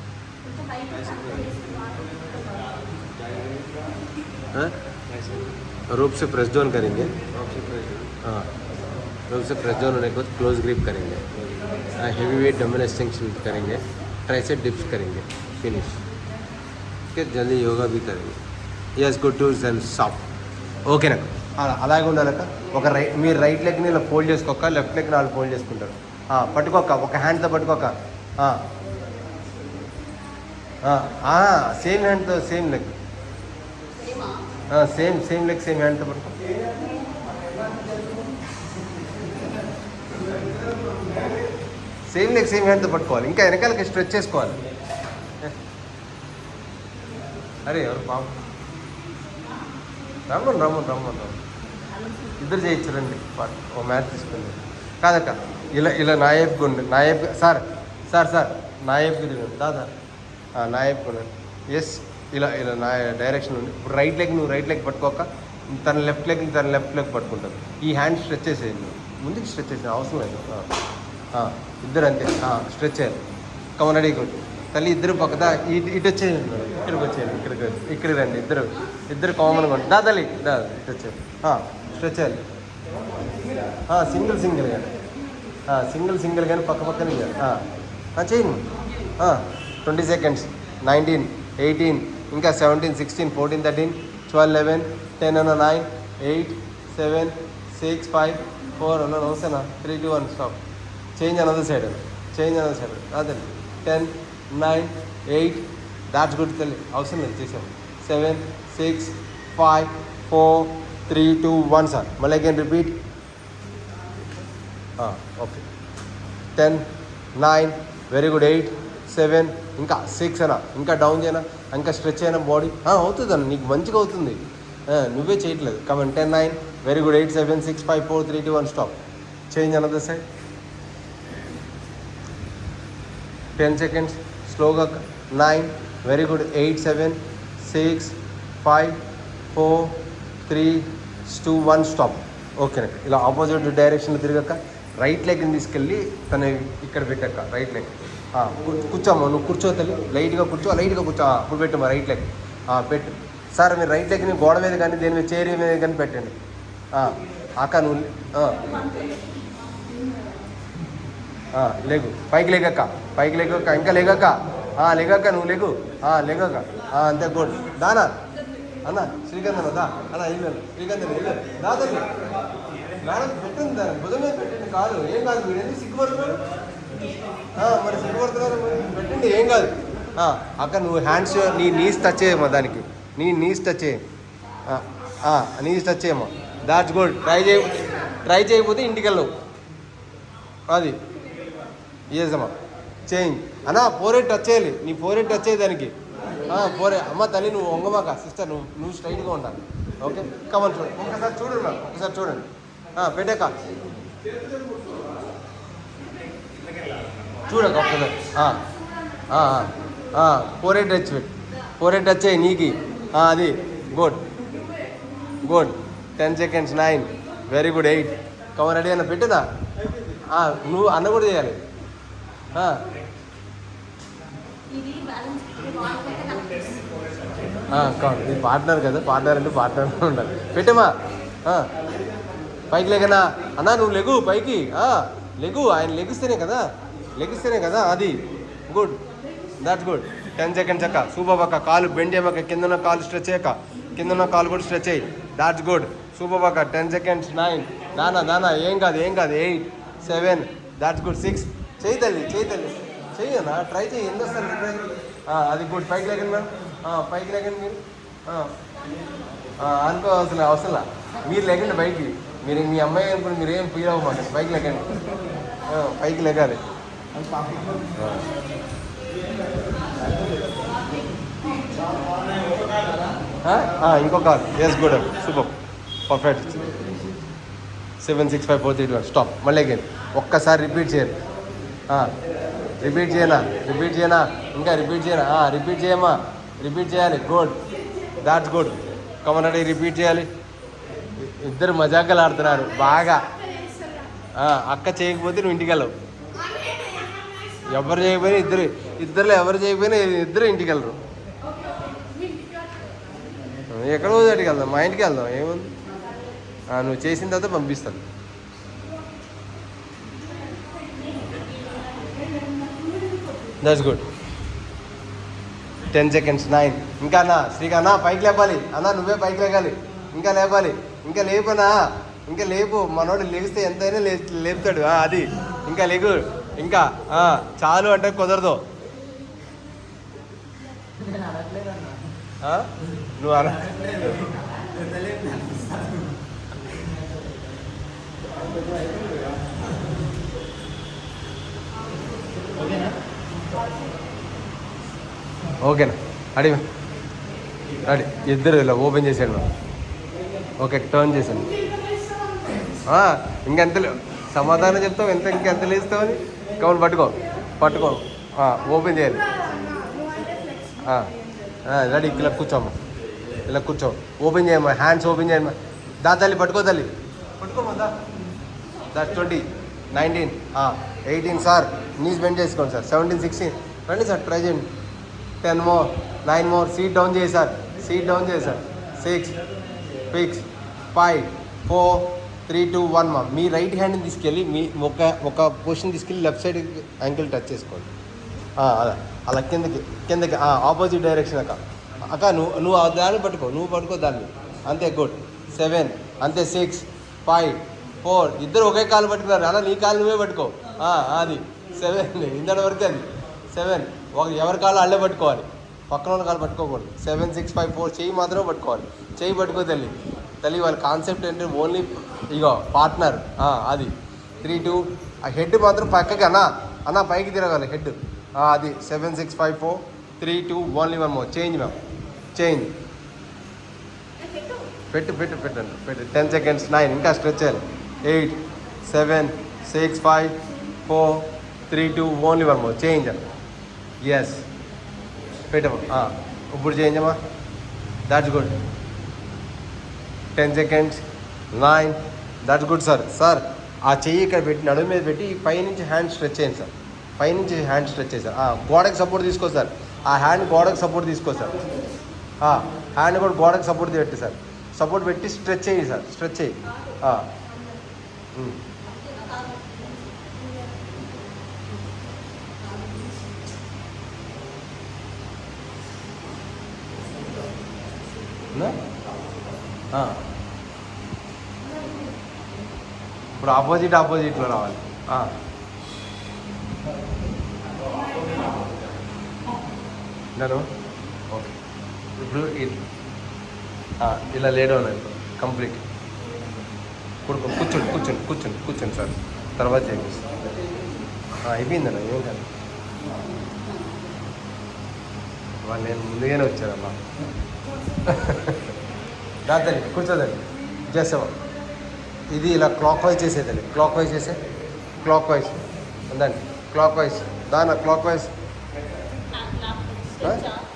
Speaker 1: रोप से प्रेस डाउन करेंगे, रोप से प्रेस डाउन होने के बाद क्लोज ग्रिप करेंगे, हेवी वेट डंबल एक्सटेंशन करेंगे, ट्राइसेप डिप्स करेंगे, फिनिश. फिर जल्दी योगा भी करेंगे. Yes, good to self stop. Okay నాకు అలాగే ఉండాలక్క. మీరు రైట్ లెగ్ని ఇలా ఫోల్డ్ చేసుకోక, లెఫ్ట్ లెగ్ని వాళ్ళు ఫోల్డ్ చేసుకుంటారు. పట్టుకోక, ఒక హ్యాండ్తో పట్టుకోక. సేమ్ హ్యాండ్తో same leg, same leg same హ్యాండ్తో పట్టుకో. సేమ్ లెగ్ సేమ్ హ్యాండ్తో పట్టుకోవాలి. ఇంకా వెనకాలకి స్ట్రెచ్ చేసుకోవాలి. అరే ఎవరు పాపం, రమ్మను ఇద్దరు చేయొచ్చు. రండి, ఓ మ్యాచ్ తీసుకుంది కాదక్క. ఇలా నాయబ్కి ఉండి, సార్ నాయబ్కి దాదా, నాయబ్కి ఉండండి. ఎస్, ఇలా నా డైరెక్షన్ ఉంది. ఇప్పుడు రైట్ లెగ్ నువ్వు రైట్ లెగ్ పట్టుకోక, తన లెఫ్ట్ లెగ్ పట్టుకుంటాను. ఈ హ్యాండ్ స్ట్రెచ్ చేసేయండి, ముందుకు స్ట్రెచ్ చేసిన అవసరం లేదు. ఇద్దరు అంతే స్ట్రెచ్ చేయాలి. కమన్ రెడీ కొట్టు తల్లి. ఇద్దరు పక్కదా ఇటు వచ్చేయండి, ఇక్కడికి వచ్చేయండి, ఇక్కడికి రండి. ఇద్దరు కామన్గా ఉంటుంది. తల్లి ఇటు వచ్చేయండి. స్ట్రెచ్ చేయాలి. సింగిల్ కానీ పక్కనే చేయండి. 20 seconds. 19, 18, ఇంకా 17, 16, 14, 13, 12, 11, 10 అన్న, 9, 8, 7, 6, 5, 4 అన్న, వస్తానా? 3, 2, 1 స్టాప్. చేంజ్ అనదర్ సైడ్ అదే. 10, 9, 8. దాట్స్ గుడ్ తల్లి, అవసరం లేదు, చేసాము. 7, 6, 5, 4, 3, 2, 1 సార్. మళ్ళీ again repeat. Okay. 10, 9, very good. 8, 7, ఇంకా 6 అన్న, ఇంకా డౌన్ చేయనా, ఇంకా స్ట్రెచ్ అయినా బాడీ. అవుతుంది అన్న, నీకు మంచిగా అవుతుంది, నువ్వే చేయట్లేదు. Come on. 10, 9, very good. 8, 7, 6, 5, 4, 3, 2, 1 stop. Change another side. 10 seconds. స్లోగా. 9, వెరీ గుడ్. 8, 7, 6, 5, 4, 3, 2, 1 స్టాప్. ఓకేనక్క. ఇలా ఆపోజిట్ డైరెక్షన్లో తిరగక్క, రైట్ లెగ్ని తీసుకెళ్ళి తను ఇక్కడ పెట్టాక, రైట్ లెగ్ కూర్చోమ్మా. నువ్వు కూర్చో తల్లి, లైట్గా కూర్చో. ఇప్పుడు పెట్టమ్మా రైట్ లెగ్. పెట్టు సార్. మీరు రైట్ లెగ్ని గోడ మీద కానీ దేని మీద, చైర్ మీద కానీ పెట్టండి. అక్క నువ్వు లేగు, పైకి లేగక్క, ఇంకా లేగక్క. లేగక్క, నువ్వు లేగు. లేగక్క. అంతే గుడ్. దానా అన్న శ్రీకాంత్ అన్న దా అన్న ఇల్లు శ్రీకాంత్ అన్న ఇల్లు దాదండి మేడం పెట్టండి దాన్ని భుజం మీద పెట్టండి కాదు ఏం కాదు మీరు ఎందుకు సిగ్గుపడుతున్నారు మరి సిగ్గుపడుతున్నారు పెట్టండి ఏం కాదు అక్క నువ్వు హ్యాండ్స్ నీ నీస్ టచ్ చేయమ్మా దానికి నీ నీస్ టచ్ చేయి నీస్ టచ్ చేయమ్మా దాట్స్ గుడ్ ట్రై చేయకపోతే ఇంటికి వెళ్ళవు అది ఏదమ్మా చేంజ్ అన్నా ఫోరెడ్ టచ్ చేయాలి నీ ఫోరెడ్ టచ్ చేయి దానికి అమ్మ తల్లి నువ్వు వంగమాక సిస్టర్ నువ్వు స్ట్రైట్గా ఉండాలి ఓకే కమన్ చూడండి ఒకసారి చూడండి మేడం ఒకసారి చూడండి పెట్టాక చూడక ఒకసారి ఫోరెడ్ టచ్ పెట్టు ఫోరెడ్ టచ్ చేయి నీకి అది good 10 seconds 9 very good 8 come on ready అన్న పెట్టదా నువ్వు అన్న కూడా చేయాలి ఇది పార్ట్నర్ కదా పార్ట్నర్ అంటే పార్ట్నర్ ఉండాలి పెట్టమా పైకి లేకనా అన్నా నువ్వు లెగు పైకి లెగు ఆయన లెగిస్తేనే కదా అది గుడ్ దాట్స్ గుడ్ 10 seconds అక్క సూపర్ అక్క కాలు బెండ్ చేయమక్క కింద ఉన్న కాలు స్ట్రెచ్ చేయక కింద ఉన్న కాలు కూడా స్ట్రెచ్ అయ్యి దాట్స్ గుడ్ సూపర్ అక్క 10 seconds 9 నానా ఏం కాదు 8 7 దాట్స్ గుడ్ 6 చేయి తల్లి చెయ్యనా ట్రై చేయి ఎంత వస్తారు అది గుడ్ పైకి లేకండి మేడం పైకి లేకండి మీరు అనుకోవాల్సిన అవసరం మీరు లేకండి పైకి మీరు మీ అమ్మాయి అనుకుని మీరు ఏం ఫీల్ అవ్వమాట పైకి లేకండి పైకి లేకాలి ఇంకో కాల్ yes good super perfect 7 6 5 4 3 2 1 stop మళ్ళీ అగైన్ ఒక్కసారి రిపీట్ చేయాలి రిపీట్ చేయనా ఇంకా రిపీట్ చేయమా రిపీట్ చేయాలి good that's good come on ready repeat చేయాలి ఇద్దరు మజాకలు ఆడుతున్నారు బాగా అక్క చేయకపోతే నువ్వు ఇంటికి వెళ్ళవు ఎవరు చేయకపోయినా ఇద్దరులో ఎవరు చేయకపోయినా ఇద్దరు ఇంటికి వెళ్ళరు ఎక్కడో చోటికి వెళ్దాం మా ఇంటికి వెళ్దాం ఏముంది నువ్వు చేసిన తర్వాత పంపిస్తాను దట్స్ గుడ్ 10 seconds 9 ఇంకా అన్నా శ్రీకాంత్ పైకి లేపాలి అన్నా నువ్వే పైకి లేపాలి ఇంకా లేపాలి ఇంకా లేపనా ఇంకా లేపు మనోడు లేపిస్తే ఎంతైనా లేపుతాడు అది ఇంకా లేకు ఇంకా చాలు అంటే కుదరదు నువ్వు అలా ఓకేనా రెడీ ఇద్దరు ఇలా ఓపెన్ చేసాడు ఓకే టర్న్ చేశాను ఇంకెంత సమాధానం చెప్తావు ఇంకెంత లేస్తావని కౌన్ పట్టుకో ఓపెన్ చేయాలి రెడీ ఇలా కూర్చోమ్మా ఇలా కూర్చో ఓపెన్ చేయమ్మా హ్యాండ్స్ ఓపెన్ చేయమ్మా తల్లి పట్టుకోమ్మా దాట్ 20 19 18 సార్ నీస్ బెండ్ చేసుకోండి సార్ 17 16 రండి సార్ ట్రై చేయండి 10 more 9 more సీట్ డౌన్ చేయి సార్ 6 6 5 4 3 2 1 మా మీ రైట్ హ్యాండ్ని తీసుకెళ్ళి మీ ఒక పొజిషన్ తీసుకెళ్ళి లెఫ్ట్ సైడ్ యాంకిల్ టచ్ చేసుకోండి అలా కిందకి ఆపోజిట్ డైరెక్షన్ అక్క నువ్వు దాన్ని పట్టుకో దాన్ని అంతే గుడ్ 7 అంతే 6 5 4 ఇద్దరు ఒకే కాలు పట్టుకున్నారు అలా నీ కాలు నువ్వే పట్టుకో అది 7 ఇందటి వరకు అది 7 ఎవరి కాలు అల్లే పట్టుకోవాలి పక్కన ఉన్న కాలు పట్టుకోకూడదు 7 6 5 4 చెయ్యి మాత్రమే పట్టుకోవాలి చెయ్యి పట్టుకో తల్లి వాళ్ళ కాన్సెప్ట్ ఏంటంటే ఓన్లీ ఇగో పార్ట్నర్ అది 3 2 ఆ హెడ్ మాత్రం పక్కకి అన్నా పైకి తిరగాలి హెడ్ అది 7 6 5 4 3 2 only one more change ma'am change పెట్టండి 10 seconds 9 ఇంకా స్ట్రెచ్ చేయాలి 8 7 6 5 4 3 2 only one more change yes పెట్టమ్మా ఇప్పుడు చేంజ్ అమ్మా that's good 10 seconds 9 that's good sir ఆ చెయ్యి ఇక్కడ పెట్టి నడుము మీద పెట్టి పైనుంచి హ్యాండ్ స్ట్రెచ్ చేయండి సార్ పైనుంచి హ్యాండ్ స్ట్రెచ్ చేయి సార్ గోడకి సపోర్ట్ తీసుకో సార్ ఆ హ్యాండ్ గోడకి సపోర్ట్ తీసుకో సార్ హ్యాండ్ కూడా గోడకి సపోర్ట్ పెట్టి సార్ సపోర్ట్ పెట్టి స్ట్రెచ్ చేయి సార్ స్ట్రెచ్ చేయి నా ఇప్పుడు ఆపోజిట్లో రావాలి. నేను ఓకే. ఇప్పుడు ఇలా లేడో కంప్లీట్ కూర్చోండి సార్, తర్వాత చేపిస్తాను. అయిపోయిందన్న, ఏం కాదు. వాళ్ళు నేను ముందుగానే వచ్చానమ్మా. దాంతల్లి కూర్చోదండి, చేసావా? ఇది ఇలా క్లాక్ వైజ్ చేసేదండి, క్లాక్ వైజ్ ఉందండి, clock wise clock wise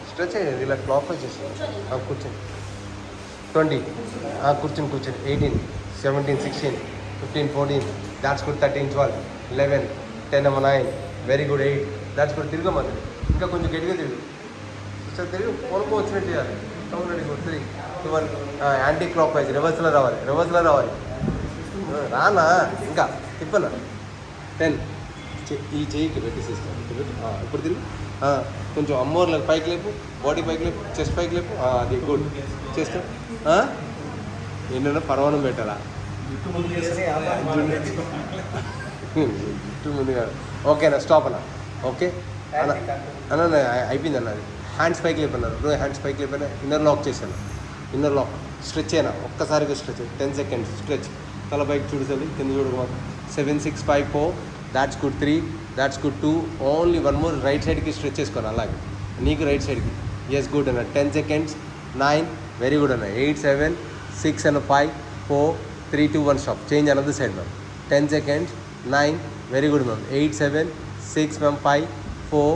Speaker 1: stretch అయ్యేది, ఇలా క్లాక్ వైజ్ చేసేది. కూర్చోండి. 20 కూర్చొని 18, 17, 16, 15, 14, that's good. 13, 12, 11, 10, 9, very good. 8, that's good. తిరగమని ఇంకా కొంచెం గట్టిగా తిరుగు, కొనుక్కో వచ్చినట్టు చేయాలి. 3, 2, 1, యాంటీ క్లాక్ వైజ్ రివర్స్లో రావాలి. రానా ఇంకా తిప్పనా. 10, ఈ చెయ్యికి పెట్టేసేస్తాను. ఇప్పుడు తిరుగు, కొంచెం అమ్మోర్లు పైకి లేపు, బాడీ పైకి లేపు, చెస్ట్ పైకి లేపు. అది గుడ్. చెస్ట్ ఏంటన్నా పరమాణం పెట్టాలా? జుట్టు ముందుగా ఓకేనా? స్టాప్ అన్న. ఓకే అన్న, అయిపోయింది అన్న. అది హ్యాండ్స్ పైకి లేపన్నారు, హ్యాండ్స్ పైకి లేపైనా ఇన్నర్ లాక్ చేశాను. ఇన్నర్ లాక్ స్ట్రెచ్ అయినా ఒక్కసారిగా స్ట్రెచ్ 10 seconds స్ట్రెచ్. తల పైకి చూడాలి, కింద చూడకూడదు. 7, 6, 5, 4, that's good. 3, that's good. 2, only 1 more right సైడ్కి స్ట్రెచ్ చేసుకోవాలి. అలాగే నీకు రైట్ సైడ్కి. ఎస్ గుడ్ అన్న. 10 seconds. 9, వెరీ గుడ్ అన్న. 8, 7, 6 and 5, 4, 3, 2, 1 stop. Change another side ma'am. 10 seconds. 9, very good ma'am. 8, 7, 6 ma'am. 5, 4,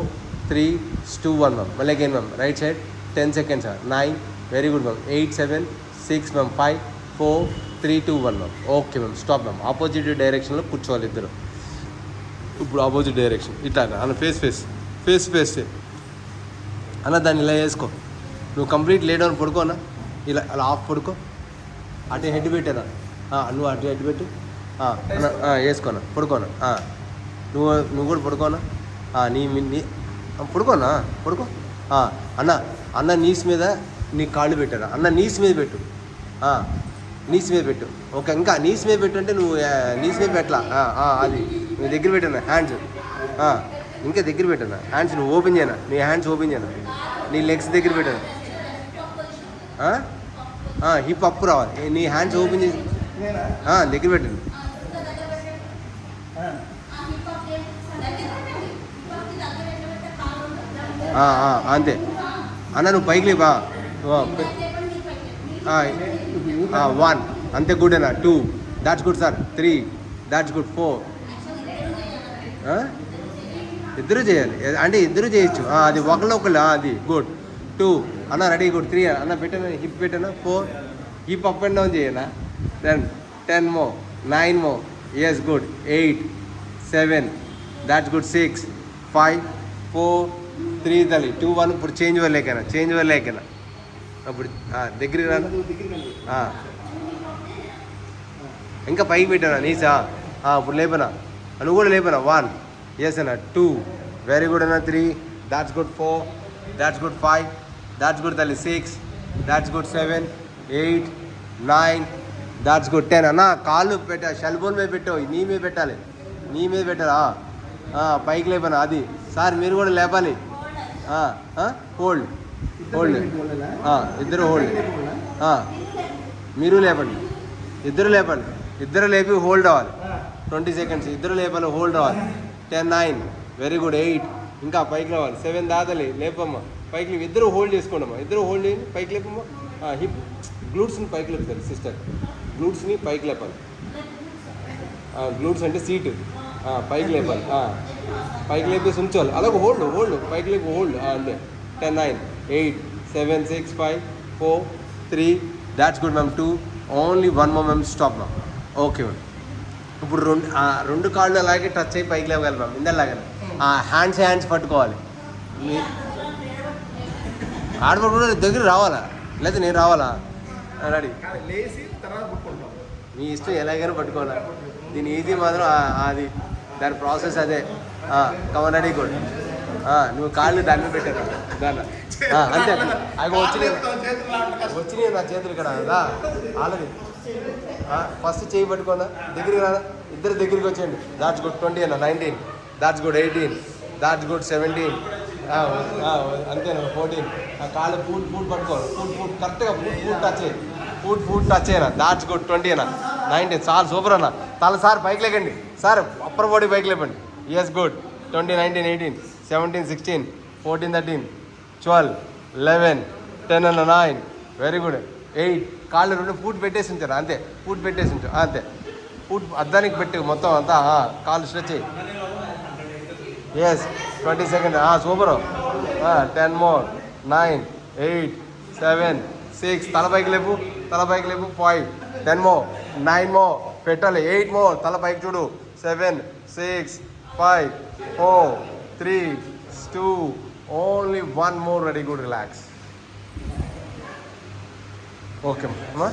Speaker 1: 3, 2, 1 ma'am. మళ్ళీ again ma'am right side. 10 seconds. 9, very good ma'am. 8, 7, 6 ma'am. 5, 4, 3, 2, 1 ma'am. Okay ma'am, stop ma'am. Opposite డైరెక్షన్లో కూర్చోవాలి ఇద్దరు. ఇప్పుడు opposite direction ఇట్లా అన్న. Face అన్న. దాన్ని ఇలా వేసుకో. నువ్వు కంప్లీట్ లేడౌన్ పడుకోనా, ఇలా అలా ఆఫ్ పడుకో. అటు హెడ్ పెట్టానా, నువ్వు అటు హెడ్ పెట్టు. వేసుకోనా, పడుకోనా. నువ్వు కూడా పడుకోనా. నీ పడుకోనా, పడుకో. అన్న నీస్ మీద నీ కాళ్ళు పెట్టారా? అన్న నీస్ మీద పెట్టు. ఓకే. ఇంకా నీస్ మీద పెట్టు అంటే నువ్వు నీస్ మీద పెట్టలా. అది నువ్వు దగ్గర పెట్టాను హ్యాండ్స్. ఇంకా దగ్గర పెట్టాను హ్యాండ్స్. నువ్వు ఓపెన్ చేయనా, నీ హ్యాండ్స్ ఓపెన్ చేయనా, నీ లెగ్స్ దగ్గర పెట్టాను. హిప్ అప్ రావాలి. నీ హ్యాండ్స్ ఓపెన్ చేసి దగ్గర పెట్టండి. అంతే అన్న. నువ్వు పైకి లేపా. 1, అంతే గుడ్ అన్న. 2, that's good sir. 3, that's good. 4, ఇద్దరు చేయాలి అంటే ఇద్దరు చేయొచ్చు. అది ఒకళ్ళు అది గుడ్. 2 అన్న, రెడీ గుడ్. 3 అన్న పెట్టాను, హిప్ పెట్టాను. 4, హిప్ అప్ అండ్ డౌన్ చేయనా. 10 more, 9 more, yes good. 8, 7, that's good. 6, 5, 4, 3 తల్లి. 2, 1. ఇప్పుడు చేంజ్ వల్లేకైనా అప్పుడు దగ్గరికి రాను. ఇంకా పైకి పెట్టానా నీసా. ఇప్పుడు లేపనా, నువ్వు కూడా లేపనా. 1, ఎస్ అన్న. 2, వెరీ గుడ్ అన్న. 3, that's good. 4, that's good. 5, that's good తల్లి. 6, దాట్స్ గుడ్. 7, 8, 9, that's good. 10 అన్న. కాళ్ళు పెట్టా, షెల్బోన్ మీద పెట్టావు, నీ మీద పెట్టాలి. పైకి లేపనా. అది సార్ మీరు కూడా లేపాలి. హోల్డ్. ఇద్దరు హోల్డ్. మీరు లేపండి, ఇద్దరు లేపి హోల్డ్ అవ్వాలి. 20 seconds. ఇద్దరు లేపాలి, హోల్డ్ అవ్వాలి. 10, 9, వెరీ గుడ్. 8, ఇంకా పైకి రావాలి. 7 దాదాలి. లేపమ్మా పైకి లేపు. ఇద్దరు హోల్డ్ చేసుకోండమ్మా. ఇద్దరు హోల్డ్ చేయండి. పైకి లేపమ్మా. హిప్ గ్లూట్స్ని పైకి లేపుతారు సిస్టర్. గ్లూట్స్ని పైకి లేపాలి. గ్లూట్స్ అంటే సీటు. పైకి లేపాలి. పైకి లేపేసి ఉంచాలి. అలాగే హోల్డ్ పైకి లేపు. హోల్డ్ అంతే. 10, 9, 8, 7, 6, 5, 4, 3, that's good ma'am. 2, only 1 more ma'am. Stop ma'am. Okay ma'am. ఇప్పుడు రెండు కాళ్ళు అలాగే టచ్ అయ్యి పైకి లేవగలి మ్యామ్. ఇందలాగే హ్యాండ్స్ పట్టుకోవాలి. ఆడపడుకుంటే దగ్గర రావాలా, లేదా నేను రావాలా? రెడీ. మీ ఇష్టం, ఎలాగైనా పట్టుకోవాలా. దీని ఈజీ మాత్రం అది, దాని ప్రాసెస్ అదే. Come on ready good. నువ్వు కాళ్ళు దాని మీద పెట్టాను దాన్ని అంతే అవి వచ్చినాయి నా చేతులు ఇక్కడ ఆల్రెడీ ఫస్ట్ చేయి పట్టుకోందా దగ్గరికి రాదా ఇద్దరు దగ్గరికి వచ్చేయండి దాట్స్ గుడ్ 20 అన్న 19 దాట్స్ గుడ్ 18 దాట్స్ గుడ్ 17 అంతేనా 14 కాళ్ళు ఫుడ్ పట్టుకోవాలి ఫుడ్ కరెక్ట్గా ఫుడ్ టచ్ అయినా దాట్స్ గుడ్ 20 అన్న 19 చాలు సూపర్ అన్న తల సార్ బైక్ లేకండి సార్ అప్పర్ బాడీ బైక్ లేపండి ఎస్ గుడ్ 20 19 18 17 16 14 13 12 11 10 అన్న 9 వెరీ గుడ్ 8 కాళ్ళు రెండు ఫుడ్ పెట్టేసి ఉంచారు అంతే ఫుడ్ పెట్టేసి ఉంచారు అంతే ఫుడ్ అద్దానికి పెట్టి మొత్తం అంతా కాళ్ళు స్ట్రెచ్ అయ్యి ఎస్ 20 సెకండ్ సూపర్ 10 మోర్ 9 8 7 6 తల పైకి లేపు 5 10 మోర్ 9 మోర్ పెట్టాలి 8 మోర్ తల పైకి చూడు 7 6 5 4 3 2 only 1 more ready good relax okay అమ్మా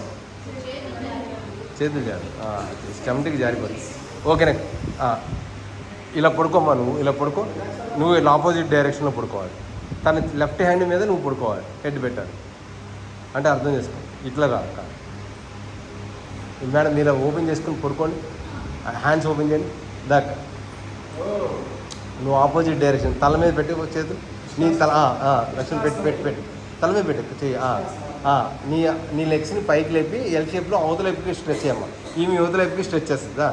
Speaker 1: చేతులు జారి స్టమ్కి జారిపోతుంది ఓకేనా ఇలా పడుకోమ్మా నువ్వు ఇలా పడుకో నువ్వు ఇలా ఆపోజిట్ డైరెక్షన్లో పడుకోవాలి తన లెఫ్ట్ హ్యాండ్ మీద నువ్వు పడుకోవాలి హెడ్ పెట్టాలి అంటే అర్థం చేసుకో ఇట్లా రా మేడం మీరు ఓపెన్ చేసుకుని పడుకోండి హ్యాండ్స్ ఓపెన్ చేయండి దాకా నువ్వు ఆపోజిట్ డైరెక్షన్ తల మీద పెట్టి చేతు నీ తల లక్ష్యం పెట్టి తల మీద పెట్టి చెయ్యి నీ లెగ్స్ని పైకి లేపి ఎల్ షేప్లో అవతల వైపుకి స్ట్రెచ్ చేయమ్మా ఈమె అవతల వైపుకి స్ట్రెచ్ చేస్తుందా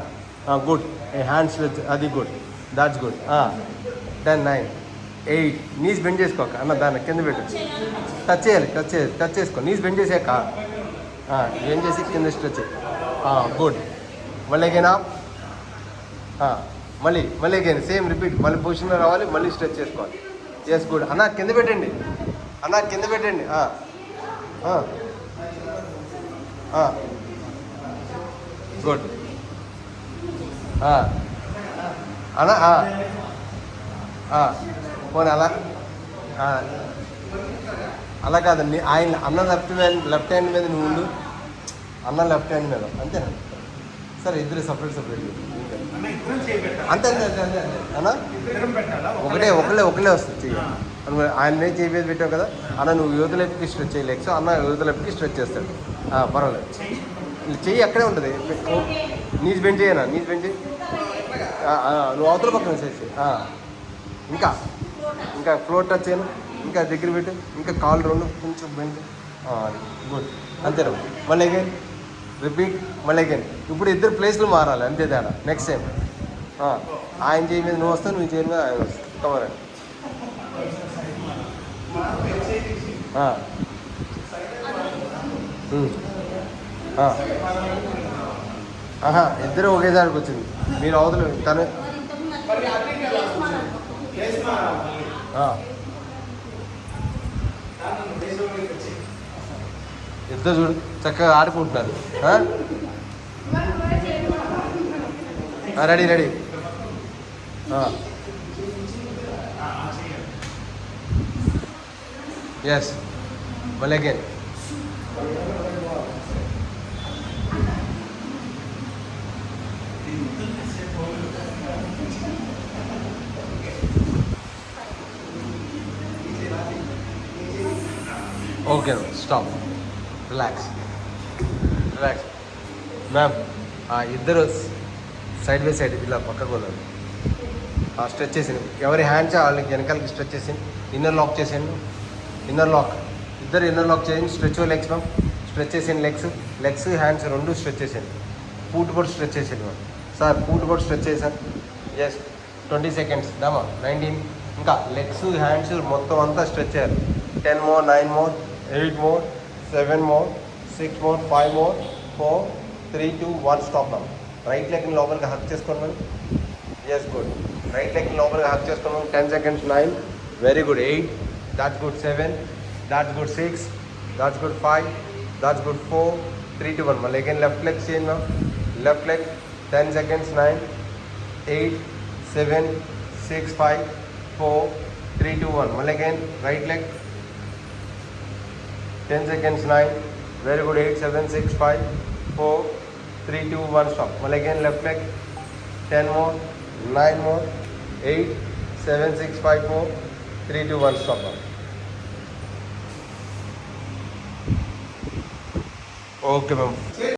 Speaker 1: గుడ్ హ్యాండ్ స్ట్రెచ్ అది good that's good 10 9 8 knees bend చేసుకోక అన్న దాన్ని కింద పెట్టు టచ్ చేయాలి టచ్ చేసుకో నీస్ బెండ్ చేసాక బెండ్ చేసి కింద స్ట్రెచ్ గుడ్ మళ్ళీ అగైనా మళ్ళీ అగైన్ సేమ్ రిపీట్ మళ్ళీ పొజిషన్లో రావాలి మళ్ళీ స్ట్రెచ్ చేసుకోవాలి ఎస్ గుడ్ అన్న కింద పెట్టండి గుడ్ అన్న పోనీ అలా కాదండి ఆయన అన్న లెఫ్ట్ హ్యాండ్ మీద నువ్వు ఉండు అన్న లెఫ్ట్ హ్యాండ్ మీద అంతేనా సరే ఇద్దరు సపరేట్ అంతే అన్న ఒకటే వస్తుంది చెయ్యి ఆయన చేయి పెట్టావు కదా అన్న నువ్వు యువతలైపుకి స్ట్రెచ్ చేయలేక అన్న యువతలైపుకి స్ట్రెచ్ చేస్తాడు పర్వాలేదు చెయ్యి అక్కడే ఉంటుంది నీజ్ బెండ్ చేయనా నీజ్ బెండ్ చేయి నువ్వు అవతల పక్కన చేసి ఇంకా ఫ్లోర్ టచ్ చేయను ఇంకా దగ్గర పెట్టు ఇంకా కాళ్ళు రెండు కొంచెం బెండ్ గుడ్ అంతేనా మళ్ళీ అగైన్ రిపీట్ మళ్ళీ అగైన్ ఇప్పుడు ఇద్దరు ప్లేస్లు మారాలి అంతే తేడా నెక్స్ట్ టైం ఆయన చేయి మీద నువ్వు వస్తావు నువ్వు చేయి మీద ఆయన వస్తావు కవర్ ఇద్దరు ఒకేసారికి వచ్చింది మీరు అవతల తను ఇద్దరు చూడు చక్కగా ఆడుకుంటున్నారు రెడీ ఎస్ మళ్ళీ again okay stop relax ma'am ఇద్దరు సైడ్ బై సైడ్ ఇలా పక్కకు వెళ్ళాలి స్ట్రెచ్ చేసింది ఎవరి హ్యాండ్స్ వాళ్ళకి వెనకాలకి స్ట్రెచ్ చేసింది ఇన్నర్ లాక్ చేసేయండి ఇద్దరు ఇన్నర్ లాక్ చేయండి స్ట్రెచ్ లెగ్స్ మ్యామ్ స్ట్రెచ్ చేసేయండి లెగ్స్ హ్యాండ్స్ రెండు స్ట్రెచ్ చేసేయండి ఫూట్ కూడా స్ట్రెచ్ చేసేయండి మ్యామ్ సార్ ఫూట్ కూడా స్ట్రెచ్ చేశాను ఎస్ 20 సెకండ్స్ దామా 19 ఇంకా లెగ్స్ హ్యాండ్స్ మొత్తం అంతా స్ట్రెచ్ చేయాలి 10 more 9 more 8 more 7 more 6 more 5 more 4 3 2 1 stop ma'am right లెగ్ని లోపలికి హక్ చేసుకోండి మ్యామ్ ఎస్ గుడ్ రైట్ లెగ్ని లోపలికి హక్ చేసుకోండి ma'am 10 seconds 9 very good 8 that's good 7 that's good 6 that's good 5 that's good 4 3 2 1 మళ్ళీ అగైన్ లెఫ్ట్ లెగ్ చేయండి ma'am left leg 10 seconds 9 8 7 6 5 4 3 2 1 మళ్ళీ again right leg 10 seconds 9 very good 8 7 6 5 4 3 2 1 stop well again left leg 10 more 9 more 8 7 6 5 4 3 2 1 stop. Okay ma'am.